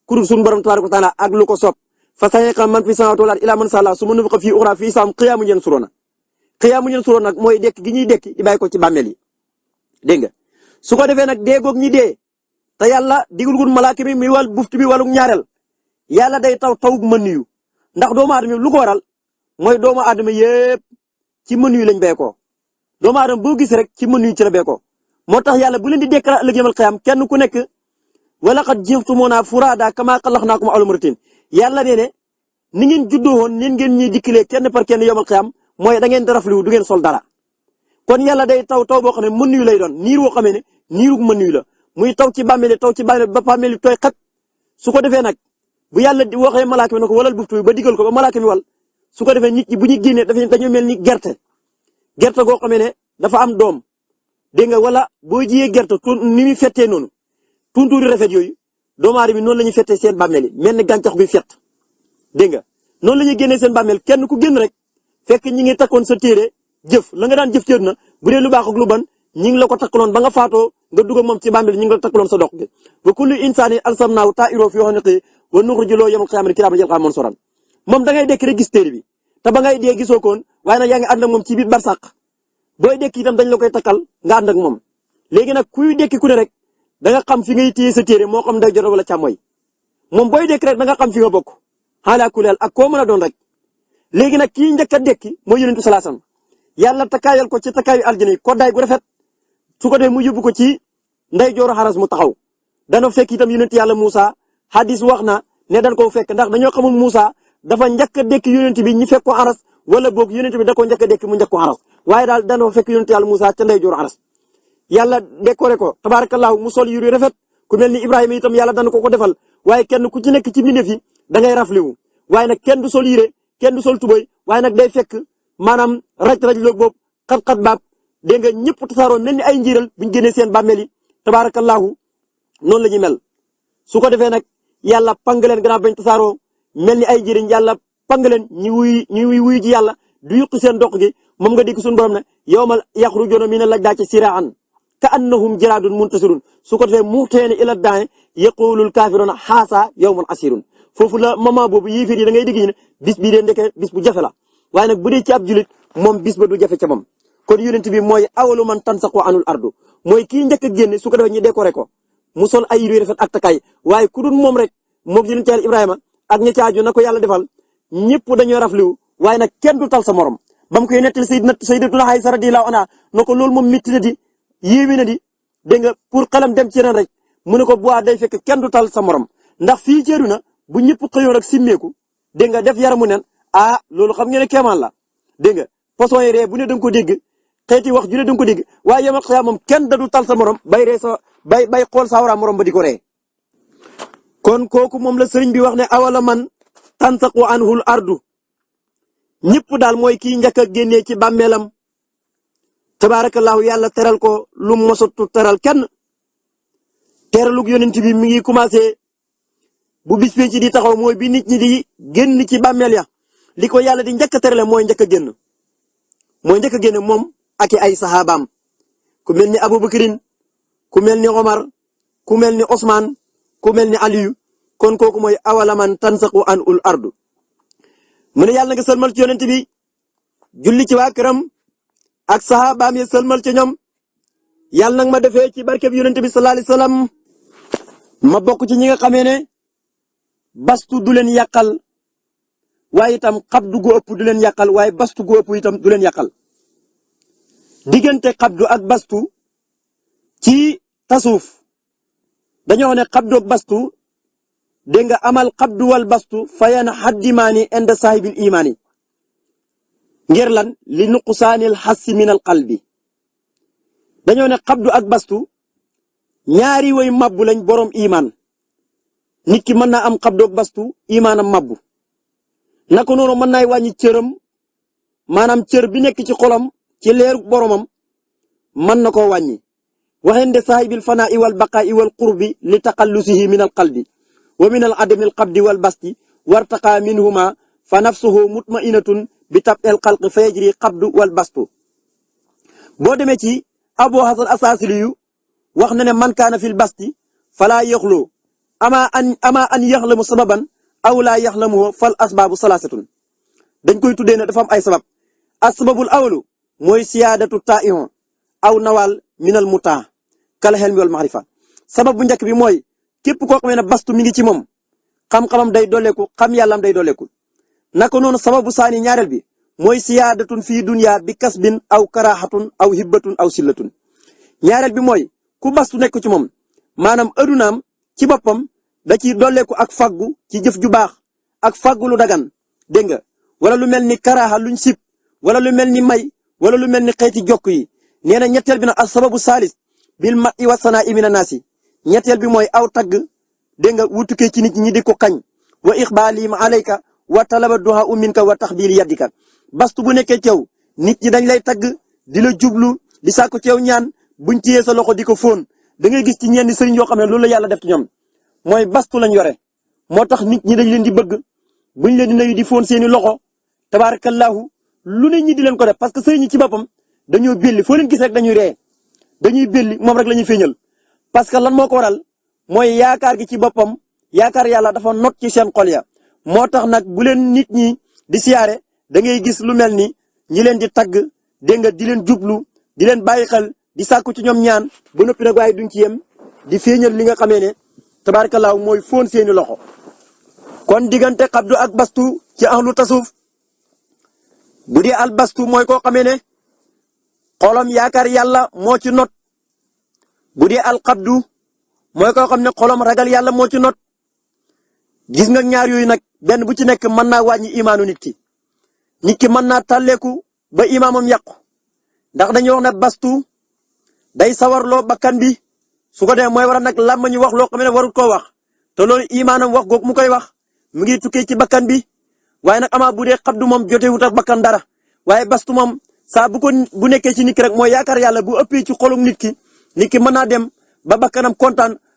ku dul suñu borom tabaaraka wa taala ak lu ko soob fa sayaqa man fi samaawaati wal ardi illaa man shaa Allah summa nufixa fii uxraa fii saam qiyaamun yansuruuna nag mooy dekk gi ñuy dekk di bàyyi ko ci bàmmeel yi dégg nga su ko defee nag dee goog ñi dee te yàlla digul malaaka bi muy wal buftu bi walug ñaareel yàlla day tawug mën yu ndax doomu aadama lu ko waral mooy doomu aadama yépp ci mën yu lañ beekoo doomu aadama boo gis rek ci mën yu ci la beekoo moo tax yàlla bu leen di dekkara ëllëg yawmal qiyaam kenn ku nekk wala qad ji'tumuunaa furaadaa kamaa xalaqnaakum awwala marratin yàlla nee ne ni ngeen juddoo woon nin ngeen ñuy dikkalee kenn par kenn yawmal qiyaam mooy da ngeen di rafetlu du ngeen sol dara kon yàlla day taw boo xam ne mën yu lay doon niir woo xamee ne niiru mën yu la muy taw ci bàmmeel ba bàmmeel tooy xat su ko defee nag bu yàlla di waxee malaaka mi ne ko walal buftu bi ba digal ko ba malaaka mi wal su ko defee nit ñi bu ñu génnee dañoo mel ni gerte goo xamee ne dafa am doom dégg nga wala boo jiyee gerte ni muy fettee noonu tuntuuri rafet yooyu doomu aadama noonu la ñuy fettee seen bàmmeel yi mel ni gàncax guy fett dégg nga noonu la ñuy génnee seen bàmmeel kenn ku génn rek fekk ñi ngi takkoon sa téere jëf la nga daan jëf ci na bu dee lu baax ak lu ban ñi ngi la ko takkaloon ba nga faatoo nga dugg moom ci bàmmeel ñi ngi la takkaloon sa dox gi wa kullu insaanin alzamnaahu taa'irahu fii unuqihi wa nuxriju lahu yawmal qiyaamati kitaaban yalqaahu mansuuran moom da ngay dekk rek gis téere bi te ba ngay dee gisoo koon waaye nag yaa ngi ànd ak moom ci biir barsàq booy dekk itam dañ la koy takkal nga ànd ak moom léegi nag kuy dekki ku ne rek da nga xam fi ngay téye sa téere moo xam day jot wala càmmooy moom booy dekk rek da nga xam fi nga bokk xaalaa kuleel ak koo mën a doon rek léegi nag kii njëkk a dekki mooy yonent bi sallallahu alayhi wasallam yàlla takkaayal ko ci takkaayu aljana yi koddaay gu rafet su ko dee mu yóbbu ko ci nday jooru xaras mu taxaw dana fekk itam yonent yàlla Moussa hadis wax na ne dañ koo fekk ndax dañoo xamul Moussa dafa njëkk a dekki yonent bi ñi fekk ko xaras wala boog yonent bi da koo njëkk a dekki mu njëkk ko xaras waaye daal dana fekk yonent yàlla Moussa ca nday jooru xaras yàlla décoré ko tabaarakallaahu mu sol yuri rafet ku mel ni Ibrahima itam yàlla dana ko defal waaye kenn ku ci nekk ci mbindeef yi da ngay raflewu waaye nag kenn du sol yére kenn du sol tubay waaye nag day fekk maanaam raj-raj loog boobu xat-xat baab dégg nga ñëpp tasaaroo mel ni ay njiiral buñ génnee seen bàmmeel yi tabaarakallaahu noonu la ñuy mel su ko defee nag yàlla pang leen gannaaw bañ tasaaroo mel ni ay njëriñ yàlla pang leen ñi wuy ji yàlla du yuqi seen dox gi moom nga dégg suñu borom ne yawmal yaxrujuuna mina l-ajdaasi sira'an ka annahum jaraadun muntasirun su ko defee muhtiina ila daa'i yaqulul kaafiruuna haazaa yawmun asiirun foofu la moment boobu yéefar yi da ngay dégg ne bis bii de ndeke bis bu jafe la waaye nag bu dee ci ab julit moom bis ba du jafe ca moom kon yonent bi mooy awalu man tansaqu anul ardu mooy kii njëkk a génne su ko defee ñu décoré ko mu sol ay yére rafet ak takkaay waaye ku dul moom rek moog yonent Yàlla Ibrahima ak ña caaju na ko yàlla defal ñëpp dañoo rafetlu waaye nag kenn du tal sa morom ba mu koy nettali sayyidatuna Aysa radiyallahu anha na ko loolu moom métti na di yéeme na di dégg nga pour xelam dem ci yeneen rek mu ne ko bu day fekk kenn du tal sa morom ndax fii ceedu na bu ñëpp xëyoon rek simmeeku dégg nga def yaramu nen loolu xam ngeen ne kéemaan la dégg nga façon yi ree bu ne da nga ko dégg xeeti wax ju ne da nga ko dégg waaye yemal xëy moom kenn da du tal sa morom bay ree sa bay xool sa wara morom ba di ko ree kon kooku moom la sëriñ bi wax ne awala man tansaqu anhul ardu ñëpp daal mooy kii njëkk a génnee ci bàmmeelam tabaarakallaahu yàlla teral ko lu mosatu teral kenn teralug yonent bi mi ngi commencé bu bis ci di taxaw mooy bi nit ñi di génn ci bàmmeel ya li ko yàlla di njëkk a terale mooy njëkk a génn moom ak ay saxaabaam ku mel ni Abubakrin ku mel ni Omar ku mel ni Ousmane ku mel ni Aliyu kon kooku mooy awala man tansaqu anhul ardu mu ne yàlla nga sëlmal ci yonent bi julli ci waa këram ak saxaabaam yi sëlmal ci ñoom yàlla nag ma defee ci barkeb yonent bi sallallahu alayhi wasallam ma bokk ci ñi nga xamee ne bastu du leen yàqal waaye itam xabdu gu ëpp du leen yàqal waaye bastu gu ëpp itam du leen yàqal diggante xabdu ak bastu ci tasuuf dañoo ne xabdu ak bastu dégg nga amal xabdu wal bastu fayan xaddimaani inda saahibil imaani ngir lan li nuqsaanil xassi minal qalbi dañoo ne xabdu ak bastu ñaari way mabbu lañ borom imaan nit ki mën naa am xabdu ak bastu imaanam mabbu naka noonu mën naay wàññi cëram maanaam cër bi nekk ci xolam ci leeru boromam mën na koo wàññi waxende saahibil fanaa'i wal baqaa'i wal qurbi li taqallusihi minal qalbi wa minal adamil qabdi wal basti wartaqa minhuma fa nafsuhu mutma'inatun bi tab'il xalqi fa yajri qabdu wal bastu boo demee ci Abu Hasan Asaasili yu wax na ne man kaana fil basti falaa yaxlu ama an yaxlamu sababan aw laa yaxlamuhu fal asbaabu salaasatun dañ koy tuddee ne dafa am ay sabab asbabul awlu mooy siyaadatu taa'ihun aw nawal minal mutaa kal hilmi wal ma'rifa sabab bu njëkk bi mooy képp koo xamee ne bastu mi ngi ci moom xam-xamam day dolleeku xam yàllam day dolleeku naka noonu sababu saani ñaareel bi mooy siyaadatun fii dunya bi kasbin aw karahatun aw hibbatun aw sillatun ñaareel bi mooy ku bastu nekk ci moom maanaam adunaam ci boppam da ciy dolleeku ak faggu ci jëf ju baax ak faggu lu dagan dégg nga wala lu mel ni karaha luñ sib wala lu mel ni may wala lu mel ni xeeti jokk yi nee na ñetteel bi nag as sababu saalis bil ma'i wa sanaa'i mina naasi ñetteel bi mooy aw tagg dégg nga wutukee ci nit ñi di ko kañ wa iqbaalihim alayka wa talaba duha minka wa taxbiili yadika bastu bu nekkee ceew nit ñi dañ lay tagg di la jublu di sàkku ceew ñaan buñ ciyee sa loxo di ko fóon da ngay gis ci ñenn sëriñ yoo xam ne loolu la yàlla def ci ñoom mooy bastu lañ yore moo tax nit ñi dañ leen di bëgg buñ leen di nuyu di fóon seeni loxo tabarakallahu lu ne ñi di leen ko def parce que sëriñ ñi ci boppam dañoo belli foo leen gis rek dañuy ree dañuy belli moom rek la ñuy feeñal parce que lan moo ko waral mooy yaakaar gi ci boppam yaakaar yàlla dafa not ci seen xol ya moo tax nag bu leen nit ñi di siyaare da ngay gis lu mel ni ñi leen di tagg dégg nga di leen jublu di leen bàyyi xel di sàkku ci ñoom ñaan ba noppi nag waaye duñ ci yem di feeñal li nga xamee ne tabaarkalla mooy fóon seeni loxo. kon diggante xabdu ak bastu ci ahlu tasawuf bu dee al bastu mooy koo xamee ne xolam yaakaar yàlla moo ci not bu dee al xabdu mooy koo xam ne xolam ragal yàlla moo ci not gis nga ñaar yooyu nag benn bu ci nekk mën naa wàññi imaanu nit ki mën naa tàlleeku ba imaamam yàqu ndax dañuy wax ne bastu day sawarloo bakkan bi su ko defee mooy war a nag làmmiñ wax loo xam ne warut koo wax te loolu imaanam wax googu mu koy wax mu ngi tukkee ci bakkan bi waaye nag amaa bu dee xabdu moom jotewut ak bakkan dara waaye bastu moom saa bu nekkee ci nit ki rek mooy yaakaar yàlla bu ëppee ci xolum nit ki mën naa dem ba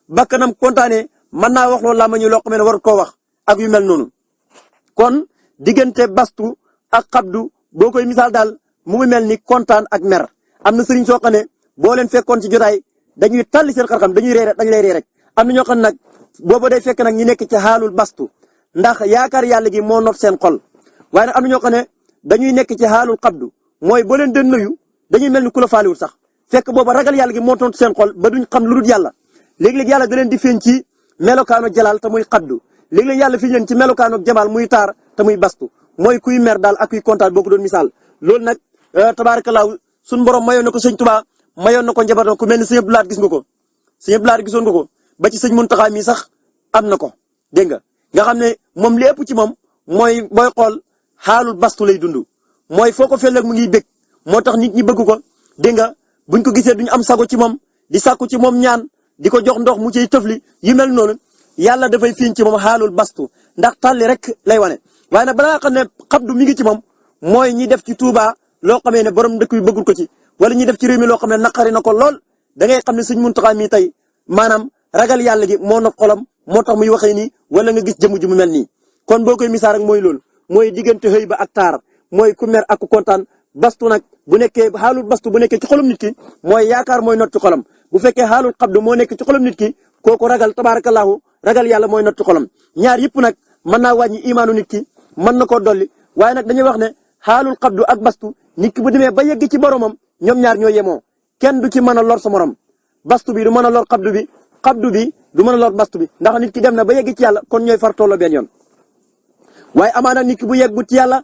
bakkanam kontaanee mën naa wax loolu làmmiñ loo xam ne warut koo wax ak yu mel noonu kon diggante bastu ak xabdu boo koy misaal daal mu ngi mel ni kontaan ak mer am na sëriñ soo xam ne boo leen fekkoon ci jotaay dañuy tàlli seen xar-xam dañuy lay ree rek am na ñoo xam nag boobu day fekk nag ñu nekk ci xaalul bastu ndax yaakaar yàlla gi moo not seen xol waaye nag am na ñoo xam ne dañuy nekk ci xaalul xabdu mooy boo leen den nuyu dañuy mel ni ku la faaliwul sax fekk booba ragal yàlla gi moo tontu seen xol ba duñ xam lu dul yàlla léegi-léegi yàlla da leen di feeñ ci melokaanu jalaal te muy xabdu léegi-léegi yàlla fi leen ci melokaanu jamaal muy taar te muy bastu mooy kuy mer daal ak kuy kontaan boo ko doon misaal loolu nag tabaarakallaahu suñu borom mayoon na ko sëñ Tuubaa mayoon na ko njabootam ku mel ni sëñ Abdou Lahad gis nga ko sëñ Abdou Lahad gisoon nga ko ba ci sëñ Muntaxa mi sax am na ko dégg nga xam ne moom li ëpp ci moom mooy booy xool xaalul bastu lay dund mooy foo ko fell ak mu ngi bég moo tax nit ñi bëgg ko dégg nga buñ ko gisee duñ am sago ci moom di sàkku ci moom ñaan di ko jox ndox mu ciy tëfli yu mel noonu yàlla dafay fiin ci moom xaalul bastu ndax tàlli rek lay wane waaye nag balaa xam ne xabdu mi ngi ci moom mooy ñi def ci Touba loo xamee ne borom dëkk bi bëggul ko ci wala ñi def ci réew mi loo xam ne naqari na ko lool da ngay xam ne Sëñ Muntaxa mi tey maanaam ragal yàlla gi moo na xolam moo tax muy waxee nii wala nga gis jëmm ju mu mel nii kon boo koy misaal rek mooy loolu mooy diggante xëy ba ak taar mooy ku mer ak ku kontaan bastu nag bu nekkee xaalul bastu bu nekkee ci xolum nit ki mooy yaakaar mooy not ci xolam bu fekkee xaalul xabdu moo nekk ci xolum nit ki kooku ragal tabaarakallaahu ragal yàlla mooy not ci xolam ñaar yëpp nag mën naa wàññi imaanu nit ki mën na koo dolli waaye nag dañuy wax ne xaalul xabdu ak bastu nit ki bu demee ba yegg ci boromam ñoom ñaar ñoo yemoo kenn du ci mën a lor sa morom bastu bi du mën a lor xabdu bi xabdu bi du mën a lor bastu bi ndax nit ki dem na ba yegg ci yàlla kon ñooy far tolloo benn yoon waaye amaana nit ki bu yeggut ci yàlla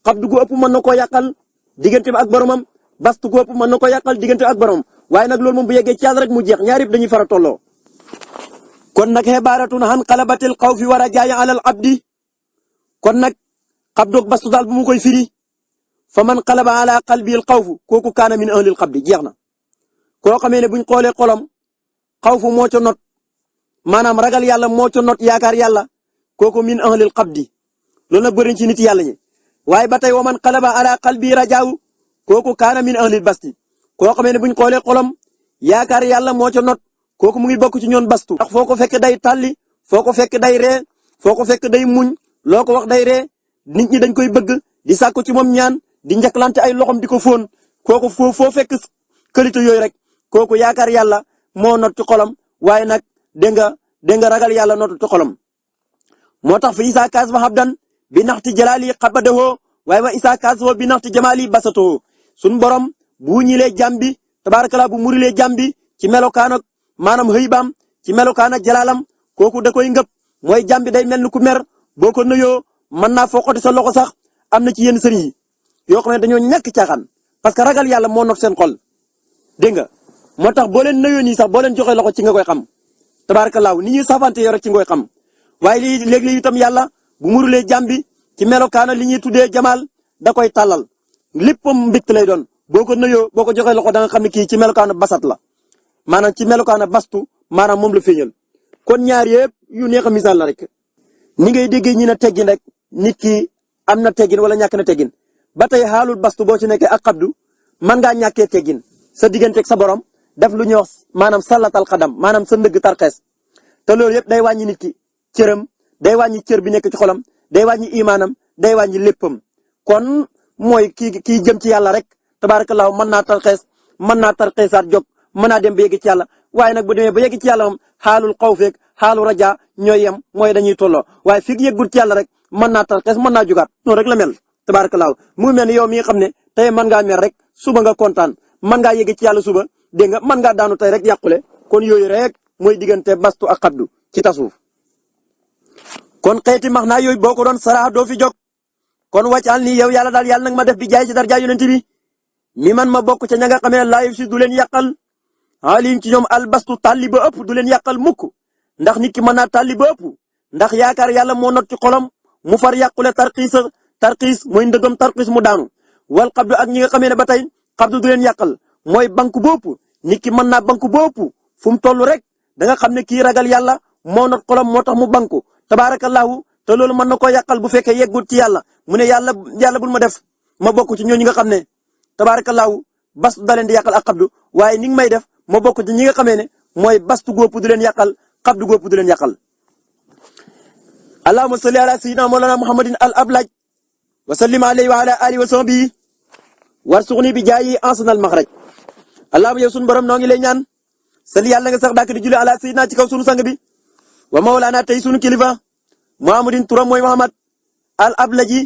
xabdu gu ëpp mën na koo yàqal diggante bi ak boromam bastu gu ëpp mën na koo yàqal diggante bi ak boromam waaye nag loolu moom bu yeggee ci yàlla rek mu jeex ñaar yëpp dañuy far a tolloo kon nag xibaaratun xan xalabatil xawfi war a jaay alal abdi kon nag xabdu ak bastu daal bu mu koy firi fa man xalaba ala qalbil xawfu kooku kaana min ahlil xabdi jeex na koo xamee ne buñ xoolee xolam xawfu moo ca not maanaam ragal yàlla moo ca not yaakaar yàlla kooku min ahlil xabdi loolu nag bëri ci nit yàlla ñi waaye ba tey wa man xalaba ala qalbi rajaaw kooku kaana min ahlil basti koo xamee ne buñ xoolee xolam yaakaar yàlla moo ca not kooku mu ngi bokk ci ñoon bastu ndax foo ko fekk day tàlli foo ko fekk day ree foo ko fekk day muñ loo ko wax day ree nit ñi dañ koy bëgg di sàkku ci moom ñaan di njëkkalante ay loxom di ko fóon kooku foo fekk qualité yooyu rek kooku yaakaar yàlla moo not ci xolam waaye nag dégg nga ragal yàlla notu ci xolam moo tax fi isaa kaas ba habdan bi naxti jalaali xabadahoo waaye wa isaa kaas bi naxti jamaali basatoo suñ borom bu ñilee jàmbi tabaarakallaa bu murilee jàmbi ci melokaan ak maanaam xëybaam ci melokaan ak jalaalam kooku da koy ngëp mooy jàmbi day mel ni ku mer boo ko nuyoo mën naa foqati sa loxo sax am na ci yenn sëriñ yi yoo xam ne dañoo ñàkk caaxaan parce que ragal yàlla moo not seen xol dégg nga moo tax boo leen nuyoo nii sax boo leen joxee loxo ci nga koy xam tabaarakallaa ni ñuy safante yoo rek ci nga koy xam waaye lii léeg-léeg itam yàlla bu murulee jàmbi ci melokaana li ñuy tuddee jamaal da koy tàllal léppam mbégte lay doon boo ko nuyoo boo ko joxee loxo da nga xam ne kii ci melokaana basat la maanaam ci melokaana bastu maanaam moom la feeñal kon ñaar yëpp yu neex a misaal la rek ni ngay déggee ñi na teggin rek nit ki am na teggin wala ñàkk na teggin ba tey xaalul bastu boo ci nekkee ak xabdu mën ngaa ñàkkee teggin sa digganteeg sa borom def lu ñuy wax maanaam sallatal xadam maanaam sa ndëgg tarxees te loolu yëpp day wàññi nit ki cëram day wàññi cër bi nekk ci xolam day wàññi imaanam day wàññi léppam kon mooy kii jëm ci yàlla rek tabaarakallaahu mën naa tarxeesaat jóg mën naa dem ba yegg ci yàlla waaye nag bu demee ba yegg ci yàlla moom xaalul xawfeeg xaalu raja ñooy yem mooy dañuy tolloo waaye fii yeggul ci yàlla rek mën naa tarxees mën naa jugaat noonu rek la mel tabaarakallaahu mu mel ni yow mi nga xam ne tey mën ngaa mer rek suba nga kontaan mën ngaa yegg ci yàlla suba dégg nga mën ngaa daanu tey rek yàqule kon yooyu rek mooy diggante bastu ak xabdu ci tasawuf kon xeeti max naa yooyu boo ko doon sarax doo fi jóg kon wàccal ni yow yàlla daal yàlla nag ma def bi jaay ci darja yonent bi mi man ma bokk ca ña nga xamee laayif si du leen yàqal alim ci ñoom albastu tàlli ba ëpp du leen yàqal mukk ndax nit ki mën naa tàlli ba ëpp ndax yaakaar yàlla moo not ci xolam mu far yàqule tarxiis mooy ndëgam tarxiis mu daanu wal xabdu ak ñi nga xamee ne ba tey xabdu du leen yàqal mooy banque bopp nit ki mën naa banku bopp fu mu toll rek da nga xam ne kii ragal yàlla moo not xolam moo tax mu banku tabaarakallaahu te loolu mën na koo yàqal bu fekkee yeggut ci yàlla mu ne yàlla bul ma def ma bokk ci ñooñu nga xam ne tabaarakallaahu bastu da leen di yàqal ak xabdu waaye ni nga may def ma bokk ci ñi nga xamee ne mooy bastu góob du leen yàqal xabdu góob du leen yàqal. allahumma salli ala sayyidina mawlana muhammadin al ablaj wa sallim alayhi wa ala alihi wa sahbihi warsuqni bi jaayi ansanal maxraj. allahumma yow sunu borom noo ngi lay ñaan salli yàlla nga sax dàkk di julli ala sayyidina ci kaw sunu sang bi wa mawlana tey sunu kilifa muhammadin turam mooy muhammad al ablaji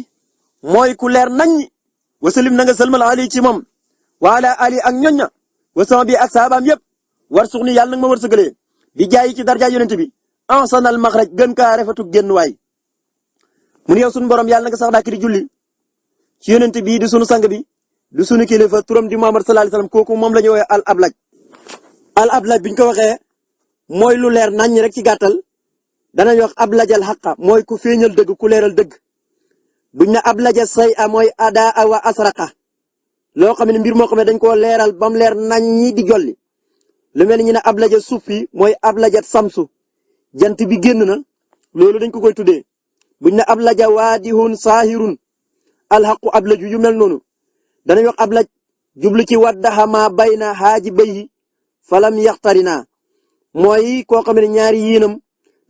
mooy ku leer naññ wa sallim na nga salmal ali ci moom wa ala ali ak ñoñña wa sahbihi ak saabaam yëpp warsuqni yàlla nga ma wërsëgalee bi jaayi ci darja yonent bi ansanal maxraj gën kaa rafetu génn waay. mun yow sunu borom yàlla nga sax dàkk di julli ci yonent bii di sunu sang bi du sunu kilifa turam di Muhammad sallallahu alayhi wasallam kooku moom la ñu woowee al ablaj. al ablaj biñ ko waxee mooy lu leer naññ rek ci gàttal danañ wax ablajal xaqa mooy ku feeñal dëgg ku leeral dëgg buñ ne ablaja say a mooy adaa wa asraqa loo xam ne mbir moo xam ne dañ koo leeral bam leer naññi di jolli lu mel ni ñu ne ablaja suppi mooy ablajat samsu jant bi génn na loolu dañ ko koy tuddee buñ ne ablaja waadihun saahirun alxaqu ablaju yu mel noonu danañ wax ablaj jublu ci waddaxa ma bayna xaaji bayyi falam yaxtarina mooy koo xam ne ñaari yiinam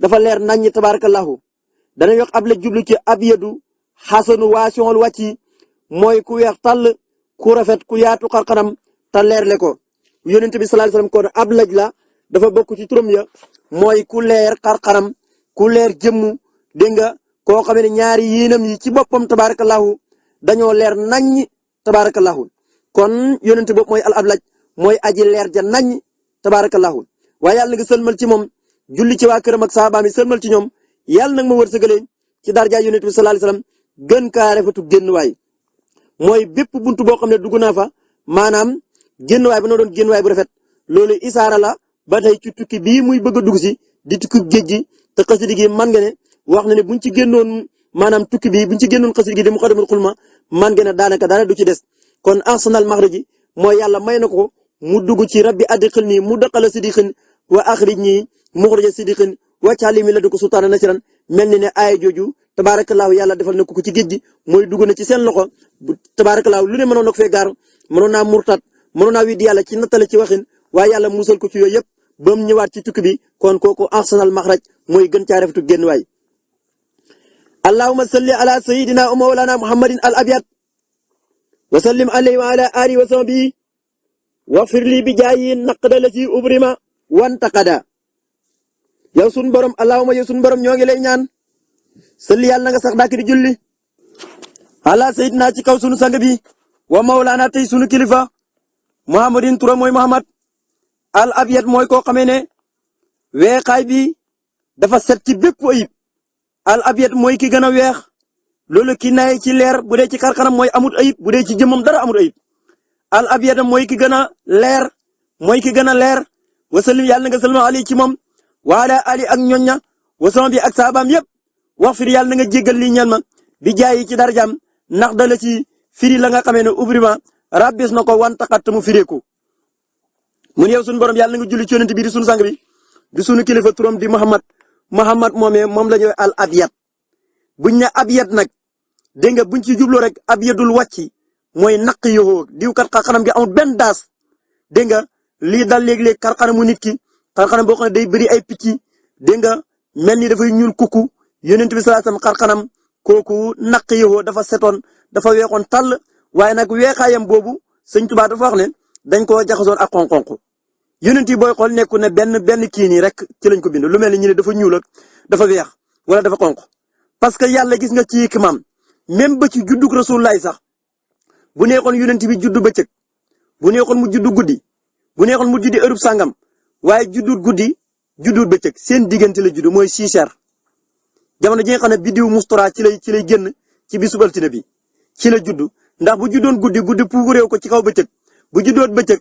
dafa leer naññ tabarakallahu danañ wax ablaj jublu ci abyadu xasanu waasiol wàcci mooy ku weex tàll ku rafet ku yaatu xarxanam te leerle ko yonent bi sallallahu alayhi wasallam kon ablaj la dafa bokk ci turam ya mooy ku leer xarxanam ku leer jëmmu dégg nga koo xam ne ñaari yiinam yi ci boppam tabarakallahu dañoo leer naññ tabarakallahu kon yonent bopp mooy al ablaj mooy aji leer ja naññ tabarakallahu waaye yàlla nga sëlmal ci moom julli ci waa këram ak saabaam yi sëlmal ci ñoom yàlla nag ma wërsëgalee ci darja yonent bi sallallahu alayhi wasallam gën kaa rafetu génn waay mooy bépp buntu boo xam ne dugg naa fa maanaam génn waay ba noo doon génn waay bu rafet loolu isaara la ba tey ci tukki bii muy bëgg a dugg si di tukki géej gi te xasida gi man nga ne wax na ne buñ ci génnoon maanaam tukki bii buñ ci génnoon xasida gi di muqaddamatul xulma man nga ne daanaka dara du ci des kon ahsanal maxraji mooy yàlla may na ko mu dugg ci rabbi adxilni mudxala sidqin wa axrijni muxraja sidqin waj'al li min ladunka sultaanan nasiran mel ni ne aaya jooju tabaarakallaahu yàlla defal na ko ci géej gi mooy dugg na ci seen loxo tabaarakallaahu lu ne mënoon na ko fee gaar mënoon naa murtat mënoon naa widdi yàlla ci nattale ci waxin waaye yàlla musal ko ci yooyu yëpp ba mu ñëwaat ci tukki bi kon kooku ahsanal maxraj mooy gën caa rafetu génn waay. allahumma salli ala sayyidina wa mawlana muhammadin al abyad wa sallim alayhi wa ala alihi wa sahbihi waghfir li bi jaayi naqda la ci ubrima wantaqada yow sunu borom allahumma yow sunu borom ñoo ngi lay ñaan salli yàlla na nga sax dàkk di julli ala sayyidina ci kaw sunu sang bi wa mawlana tey sunu kilifa muhammadin turam mooy muhammad al abyad mooy koo xamee ne weexaay bi dafa set ci bépp ayib al abyad mooy ki gën a weex loolu ki nay ci leer bu dee ci karkanam mooy amut ayib bu dee ci jëmmam dara amut ayib al abyad mooy ki gën a leer mooy ki gën a leer wasallim yàlla na nga salma ali ci moom waala ali ak ñoñña wason bi ak saabaam yëpp wax firi yàlla na nga jéggal lii ñaan ma bi jaayi ci darajam ndax dala ci firi la nga xamee ne ubrima rabbis na ko wantaqat mu fireeku mun yow sunu borom yàlla na nga julli ci yonent bi di sunu sang bi di sunu kilifa turam di muhammad moomee moom la ñuy al abyad buñ ne abyad nag dégg nga buñ ci jubloo rek abyadul wàcci mooy naq yoo diw kat xarxanam gi amul benn daas dégg nga lii dal léeg-léeg xarxanamu nit ki xarxanam boo xam ne day bëri ay picc dégg nga mel ni dafay ñuul kukku yonent bi sallallahu alayhi wasallam xarxanam kooku naq yoo dafa setoon dafa weexoon tàll waaye nag weexaayam boobu sëñ Tuubaa dafa wax ne dañ koo jaxasoon ak xonq-xonq yonent yi booy xool nekku ne benn kii nii rek ci lañ ko bind lu mel ni ñu ne dafa ñuul ak dafa weex wala dafa xonq parce que yàlla gis nga ci hikmaam même ba ci juddug Rasulullaay sax bu neexoon yonent bi juddu bëccëg bu neexoon mu juddu guddi bu neexoon mu juddi heure sangam waaye juddut guddi juddut bëccëg seen diggante la juddu mooy 6 heures jamono ji nga xam ne biddiw mustura ci lay génn ci bisu altine bi ci la juddu ndax bu juddoon guddi puuguréew ko ci kaw bëccëg bu juddoot bëccëg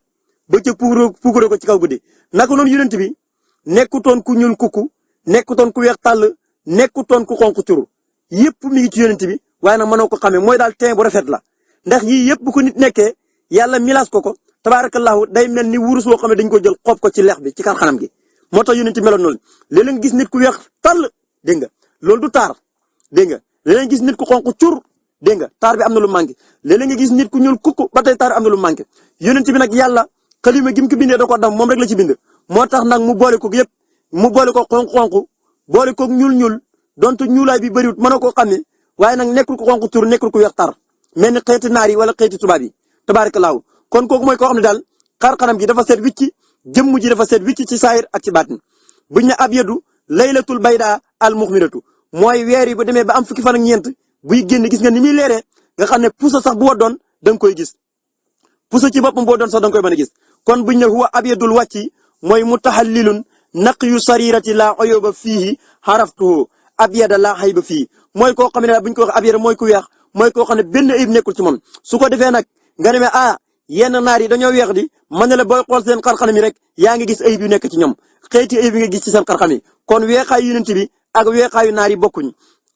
puuguréew ko ci kaw guddi naka noonu yonent bi nekkutoon ku ñuul kukku nekkutoon ku weex tàll nekkutoon ku xonq curu yëpp mi ngi ci yonent bi waaye nag mënoo ko xamee mooy daal teint bu rafet la ndax yii yëpp bu ko nit nekkee yàlla milaas ko tabarakallahu day mel ni wurus woo xam ne dañ ko jël xoob ko ci lex bi ci kar xanam gi moo tax yonent meloon noonu léeg-léeg nga gis nit ku weex tàll dégg nga loolu du taar dégg nga léeg-léeg nga gis nit ku xonq cur dégg nga taar bi am na lu manqué léeg-léeg nga gis nit ku ñuul kukk ba tey taar bi am na lu manqué yonent bi nag yàlla xalima gi mu ko bindee da ko dam moom rek la ci bind moo tax nag mu boole ko yëpp mu boole ko xonq boole ko ñuul donte ñuulaay bi bëriwut mën na koo xam ne waaye nag nekkul ko xonq tur nekkul ko weex tar mel ni xeeti naar yi wala xeeti tubaab yi tabaarakallaahu kon kooku mooy koo xam ne daal xar-xaram gi dafa seet wicc jëmm ji dafa seet wicc ci saayir ak ci baatin buñ ne abyadu laylatul bayda al muxmiratu mooy weer yi bu demee ba am fukki fan ak ñeent buy génn gis nga ni muy leeree nga xam ne pusa sax bu waddoon da nga koy gis pusa ci boppam boo doon sax da nga koy mën a gis kon buñ ne huwa abyadul wàcci mooy mutahallilun naqiyu sarirati la uyuba fiihi haraftuhu abyada la xayba fii mooy koo xam ne daal buñ ko wax abyada mooy ku weex mooy koo xam ne benn ayib nekkul ci moom su ko defee nag nga demee yenn naar yi dañoo weex di mën na la booy xool seen xarxanam yi rek yaa ngi gis ayib yu nekk ci ñoom xeeti ayib yi nga gis ci seen xarxam yi kon weexaayu yonent bi ak weexaayu naar yi bokkuñ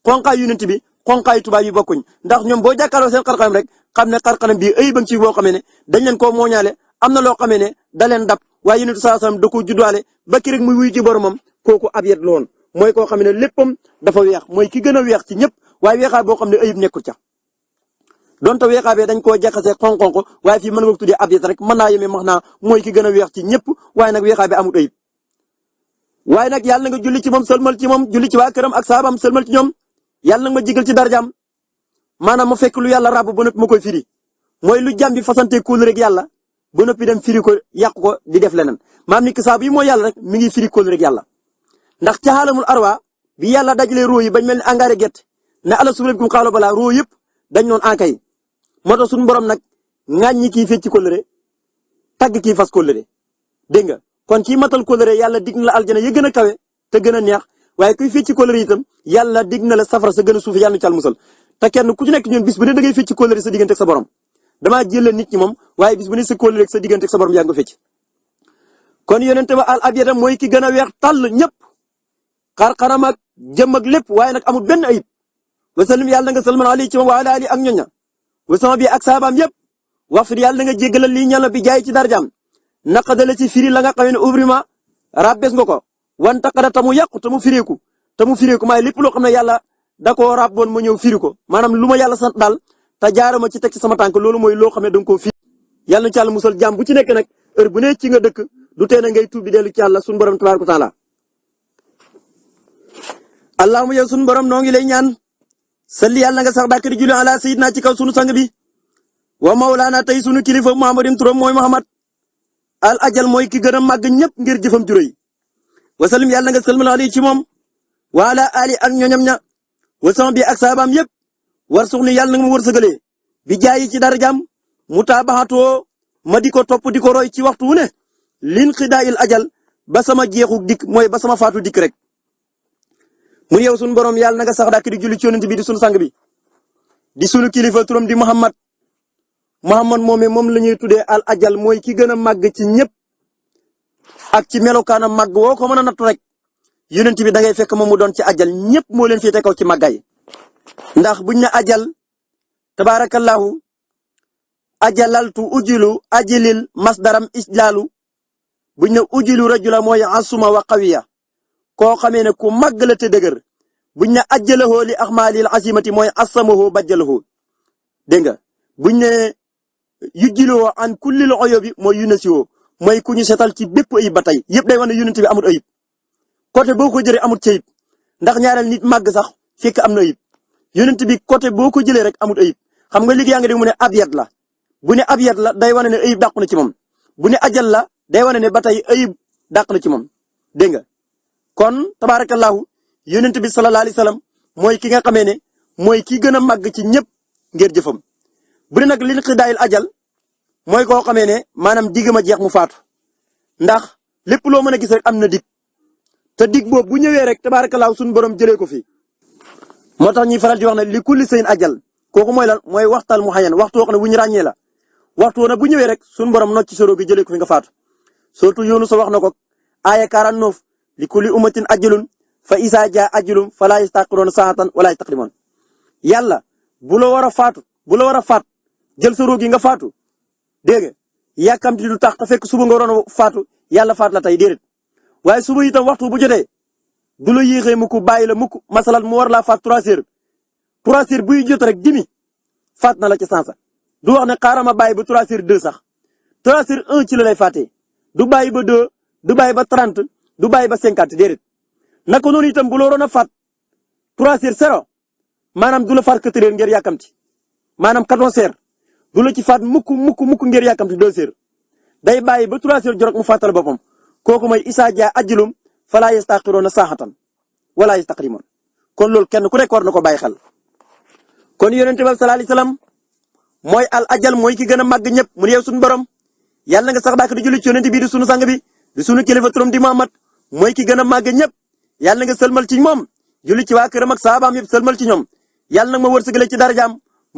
xonqaayu yonent bi xonqaayu tubaab yi bokkuñ ndax ñoom boo jàkkaarloo seen xarxanam rek xam ne xarxanam bii ayib ci boo xamee ne dañ leen koo mooñaale am na loo xamee ne da leen dab waaye yonent sallallahu alayhi wasallam da ko juddaale ba ki rek muy wuy ci boromam kooku abyad la woon mooy koo xam ne léppam dafa weex mooy ki gën a weex ci ñëpp waaye weexaay boo xam ne ayib nekkul ca donte weexaay bee dañ koo jaxasee xonq waaye fii mën nga ko tuddee abyad rek mën naa yemee max naa mooy ki gën a weex ci ñëpp waaye nag weexaay bi amut ayib waaye nag yàlla nga julli ci moom sëlmal ci moom julli ci waa këram ak saabam sëlmal ci ñoom yàlla nag ma jigal ci darjaam maanaam ma fekk lu yàlla ràbb ba noppi ma koy firi mooy lu jàmm bi fasante kóol rek yàlla ba noppi dem firi ko yàq ko di def leneen maam ni ki saabu yi mooy yàlla rek mi ngi firi kóol rek yàlla ndax ca xaalamul arwa bi yàlla dajalee roo yi bañ mel ni engrais gerte ne ala sublabkum xaalo balaa roo yëpp dañ noon ankay moo tax suñu borom nag ŋàññi kii fecc kóllëre tagg kii fas kóllëre dégg nga kon kii matal kóllëre yàlla dig na la aljana ya gën a kawe te gën a neex waaye kuy fecc kóllëre itam yàlla dig na la safara sa gën a suufi yàlla nu ci al musal te kenn ku ci nekk ñun bis bu ne da ngay fecc kóllëre sa diggante ak sa borom damaa jëlee nit ñi moom waaye bis bu ne sa kóllëre ak sa diggante ak sa borom yaa ngi ko fecc kon yonente ba al abyada mooy ki gën a weex tàll ñëpp xar-xaram ak jëm ak lépp waaye nag amul benn ayib wasallim yàlla nga salman ali ci moom wa ala ali ak ñoña wasama bi ak saabaam yëpp wax fi yàlla nga jéggalal lii ñala bi jaay ci darjaam naqadala ci firi la nga xamee ne ubrima rabbes nga ko wan taqada tamu yàqu tamu fireeku maay lépp loo xam ne yàlla da koo rabboon ma ñëw firi ko maanaam lu ma yàlla sant daal te jaarama ci teg ci sama tànk loolu mooy loo xam ne da nga koo firi yàlla na ci yàlla musal jàmm bu ci nekk nag heure bu ne ci nga dëkk du tee na ngay tuub di dellu ci yàlla sunu borom tabaaraka taala allahumma yow sunu borom noo ngi lay ñaan salli yàlla nga sax dàkk di julli ala sayyidina ci kaw sunu sang bi wa mawlaana tey sunu kilifa muhammadin turam mooy muhammad al ajal mooy ki gën a màgg ñëpp ngir jëfam juróy wasallim yàlla nga salmal ali ci moom wa ala ali ak ñoñam ña wasama bi ak saabaam yëpp war suxni yàlla nga ma wërsëgalee bi jaayi ci darajaam mutaabaxatoo ma di ko topp di ko roy ci waxtu wu ne lin xidaayil ajal ba sama jeexu dikk mooy ba sama faatu dikk rek mu yow sunu borom yàlla na nga sax dàkk di julli ci yonent bi di sunu sang bi di sunu kilifa turam di muhammad moom la ñuy tuddee al ajal mooy ki gën a màgg ci ñëpp ak ci melokaanam màgg woo ko mën a natt rek yonent bi da ngay fekk moom mu doon ci ajal ñëpp moo leen féete kaw ci màggaay ndax buñ ne ajal tabaarakallahu ajalaltu ujilu ajilil masdaram islaalu buñ ne ujilu rajula mooy asuma wa qawiya koo xamee ne ku màgg la te dëgër buñ ne ajjalahoo li axmaalil asimati mooy asamahoo bajjalahoo dégg nga buñ ne yujjiloo an kullil oyobi mooy yunasiwoo mooy ku ñu setal ci bépp ayib ba tey yëpp day wane ne yonent bi amul ayib côté boo ko jëlee amul ci ayib ndax ñaareel nit màgg sax fekk am na ayib yonent bi côté boo ko jëlee rek amul ayib xam nga liggéey nga dégg mu ne abyad la bu ne abyad la day wane ne ayib dàqu na ci moom bu ne ajal la day wane ne ba tey ayib dàq na ci moom dégg nga kon tabaarakallahu yonent bi sallallahu alayhi wasallam mooy ki nga xamee ne mooy ki gën a màgg ci ñëpp ngir jëfam bu dee nag li xidaayil ajal mooy koo xamee ne maanaam digg ma jeex mu faatu ndax lépp loo mën a gis rek am na dig te dig boobu bu ñëwee rek tabaarakallahu suñu borom jëlee ko fi moo tax ñuy faral di wax ne li kulli seen ajal kooku mooy lan mooy waxtal mu xayan waxtu woo xam ne bu ñu ràññee la waxtu woon bu ñëwee rek suñu borom nocc soro gi jëlee ko fi nga faatu surtout yoonu sa wax na ko aaya 49 li kulli ummatin ajalun fa isa jaa ajalum fala yastaqiroon saatan wala yastaqdimoon yàlla bu la war a faat jël sa roog yi nga faatu dégg nga yàkkamti du tax te fekk suba nga waroon a faatu yàlla faat la tey déedéet waaye suba itam waxtu bu jotee du la yéexee mukk bàyyi la mukk masalan mu war laa faat 3 heures 3 heures buy jot rek dimi faat na la ci sansa du wax ne xaaral ma bàyyi ba 3 heures 2 sax 3 heures 1 ci la lay faatee du bàyyi ba 2 du bàyyi ba 30 du bàyyi ba 50 déedéet naka noonu itam bu la waroon a faat 3 heures 0 maanaam du la faat 4 heures ngir yàkkamti maanaam 14 heures du la ci faat mukk ngir yàkkamti 2 heures day bàyyi ba 3 heures jot mu fàttal boppam kooku mooy Isa Dia ajjulum falaa yastaxiroona saaxatan wala yastaqdimoon kon loolu kenn ku nekk war na ko bàyyi xel. kon yonent bi sallallahu alayhi wasallam mooy al ajal mooy ki gën a màgg ñëpp mu ne yow suñu borom yàlla nga sax dàkk di julli ci yonent bi di sunu sang bi di sunu kilifa turam di Muhammad mooy ki gën a màgg ñëpp yàlla nga sëlmal ci moom julli ci waa këram ak saabaam yëpp sëlmal ci ñoom yàlla nag ma wërsëgale ci darajaam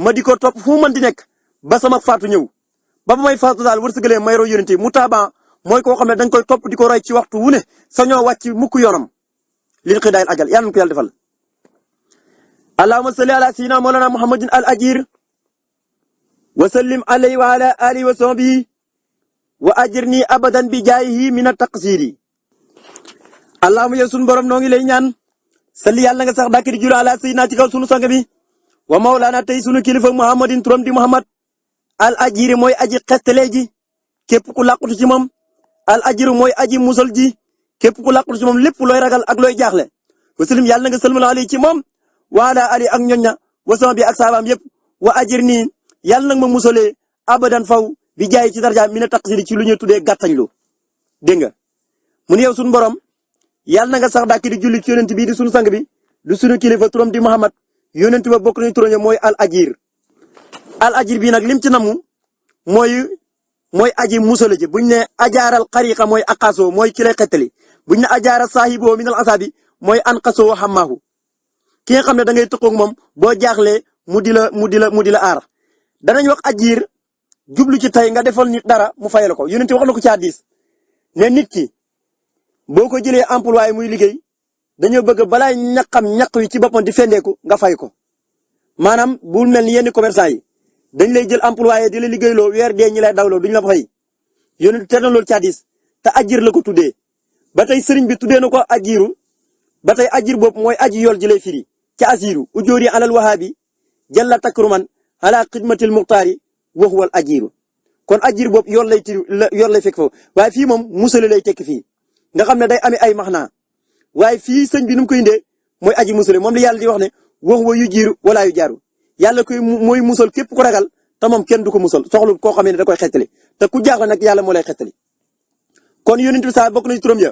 ma di ko topp fu mu mën di nekk ba sama faatu ñëw ba may faatu daal wërsëgalee may roy yonent mu taaba mooy koo xam ne dañ koy topp di ko roy ci waxtu wu ne sañoo wàcc mukk yoonam lil xidaayil ajal yàlla na ko yàlla defal. allahumma salli ala sayyidina mawlana muhammadin al ajir wa sallim alayhi wa ala alihi wa sahbihi wa ajirni abadan bi jaayihi min at-taqsiri. allahumma yow sunu borom noo ngi lay ñaan salli yàlla nga sax dàkk di julli ala sayyidina ci kaw sunu sang bi wa mawlana tey sunu kilifa muhammadin turam di muhammad al ajiri mooy aji xettale ji képp ku làqutu ci moom al ajiru mooy aji musal ji képp ku làqutu ci moom lépp looy ragal ak looy jaaxle wa sallim yàlla nga sëlmal alayhi ci moom wa ala ali ak ñoñña wa sama bi ak saabaam yëpp wa ajir nii yàlla nag ma musalee abadan faw bi jaay ci daraja mi na taqsiri ci lu ñuy tuddee gàttañlu dégg nga mu ne yow sunu borom yàlla na nga sax dàkk di julli ci yonent bi di sunu sang bi di sunu kilifa turam di Muhammad yonent ba bokk nañu turam mooy al ajir bii nag lim ci namu mooy aji musala ji buñ ne ajaaral xariqa mooy aqaso mooy ki lay xettali buñ ne ajaara saahibo minal asabi mooy anqaso xamaahu ki nga xam ne da ngay tëqoog moom boo jaaxlee mu di la aar danañ wax ajir jublu ci tey nga defal nit dara mu fayal ko yonent wax na ko ci hadiis ne nit ki boo ko jëlee employé muy liggéey dañoo bëgg balaa ñaq wi ci boppam di fendeeku nga fay ko maanaam bul mel ni yenn commerçant yi dañ lay jël employé di la liggéeyloo weer dee ñi lay dawloo duñ la fay yonent te na loolu ci hadiis te ajir la ko tuddee ba tey sëriñ bi tuddee na ko ajiru ba tey ajir boobu mooy aji yool ji lay firi ci asiru ujóori alal wahaabi jalla takruman ala xidmatil muxtaari wa huwal ajiru kon ajir boobu yool lay fekk foofu waaye fii moom musale lay tekki fii nga xam ne day amee ay maxnaa waaye fii sëñ bi nu mu koy indee mooy aji musale moom la yàlla di wax ne wa huwa yu jiiru wala yu jaaru yàlla koy mooy musal képp ku ragal te moom kenn du ko musal soxlu koo xam ne da koy xettali te ku jaaxle nag yàlla moo lay xettali kon yonent bi saa bokk na ci turam ya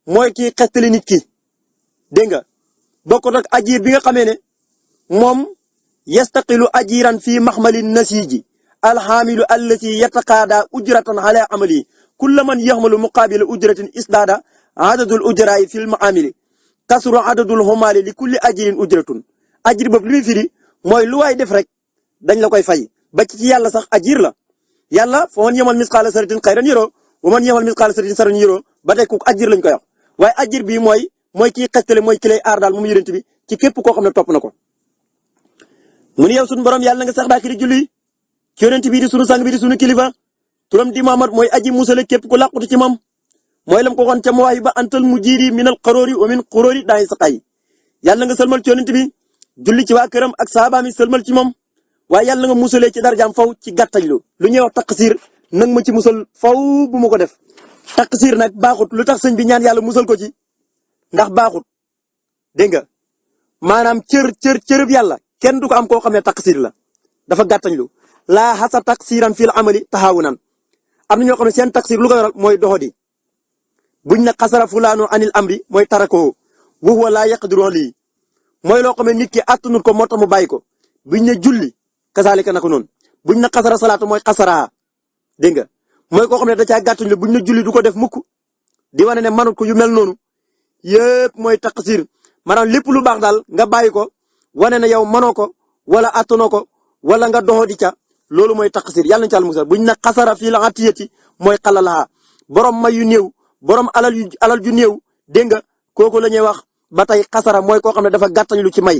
mooy kii xettali nit ki dégg nga bokk nag ajir bi nga xamee ne moom yastaqilu ajiran fii maxmali nasiji alxaamilu allati yataqaada ujratan ala amali kulla man yaxmalu muqaabila ujratin isdaada adadul ujraay fil maamili kasru adadul xumaali li kulli ajirin ujratun ajir boobu li muy firi mooy lu waay def rek dañ la koy fay ba ci yàlla sax ajir la yàlla fa man yamal misqaala saratin xayran yaro wa man yamal misqaala saratin saran yaro ba tey kooku ajir lañ koy wax waaye ajir bi mooy kii xettale mooy ki lay aar daal moom yonent bi ci képp koo xam ne topp na ko. mu ne yow sunu borom yàlla na nga sax daa ki di julli ci yonent bi di sunu sang bi di sunu kilifa turam di Muhammad mooy aji musale képp ku làqutu ci moom mooy lam ko waxoon ca Mawaahiba antal mujiiri minal qaroori wa min quroori daay saqay yàlla nga sëlmal ci yonent bi julli ci waa këram ak saabaam yi sëlmal ci moom waaye yàlla nga musalee ci darajaam faw ci gàttañlu lu ñuy wax taqsir nag ma ci musal faw bu ma ko def taqsir nag baaxut lu tax sëñ bi ñaan yàlla musal ko ci ndax baaxut dégg nga maanaam cërëb yàlla kenn du ko am koo xam ne taqsir la dafa gàttañlu laa xasa taqsiran fil amali taxawunan am na ñoo xam ne seen taqsir lu ko waral mooy doxodi buñ ne xasara fulaanu anil amri mooy tarakoo wa huwa laa yaqdiru lii mooy loo xam ne nit ki attanul ko moo tax mu bàyyi ko buñ ne julli kasaalika naka noonu buñ ne xasara salaatu mooy xasaraa dégg nga mooy koo xam ne da caa gàttañlu buñ ne julli du ko def mukk di wane ne manut ko yu mel noonu yëpp mooy taqsir maanaam lépp lu baax daal nga bàyyi ko wane ne yow manoo ko wala attanoo ko wala nga doxo di ca loolu mooy taqsir yàlla na ci àll musal buñ ne xasara fii la atiyati mooy xalalaha borom may yu néew borom alal ju néew dégg nga kooku la ñuy wax ba tey xasara mooy koo xam ne dafa gàttañ lu ci may.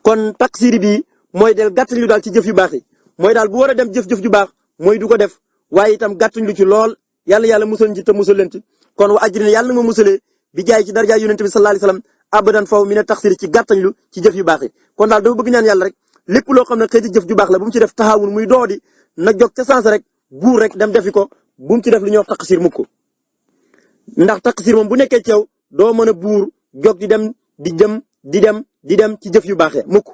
kon taqsir bi mooy del gàttañ lu daal ci jëf yu baax yi mooy daal bu war a dem jëf-jëf ju baax mooy du ko def waaye itam gàttuñ lu ci lool yàlla musal ci te musal leen ci kon wa ajrina yàlla ma musalee bi jaay ci daraja yonent bi sallallahu alayhi wasallam abadan faw mi ne taxsir ci gàttañ lu ci jëf yu baax yi kon daal dafa bëgg ñaan yàlla rek lépp loo xam ne xëyti jëf ju baax la bu mu ci def taxawun muy doodi na jóg ca sens rek buur rek dem defi ko bu mu ci def lu ñuy wax taqsir mukk ndax taqsir moom bu nekkee ci yow doo mën a buur jóg di dem ci jëf yu baaxee mukk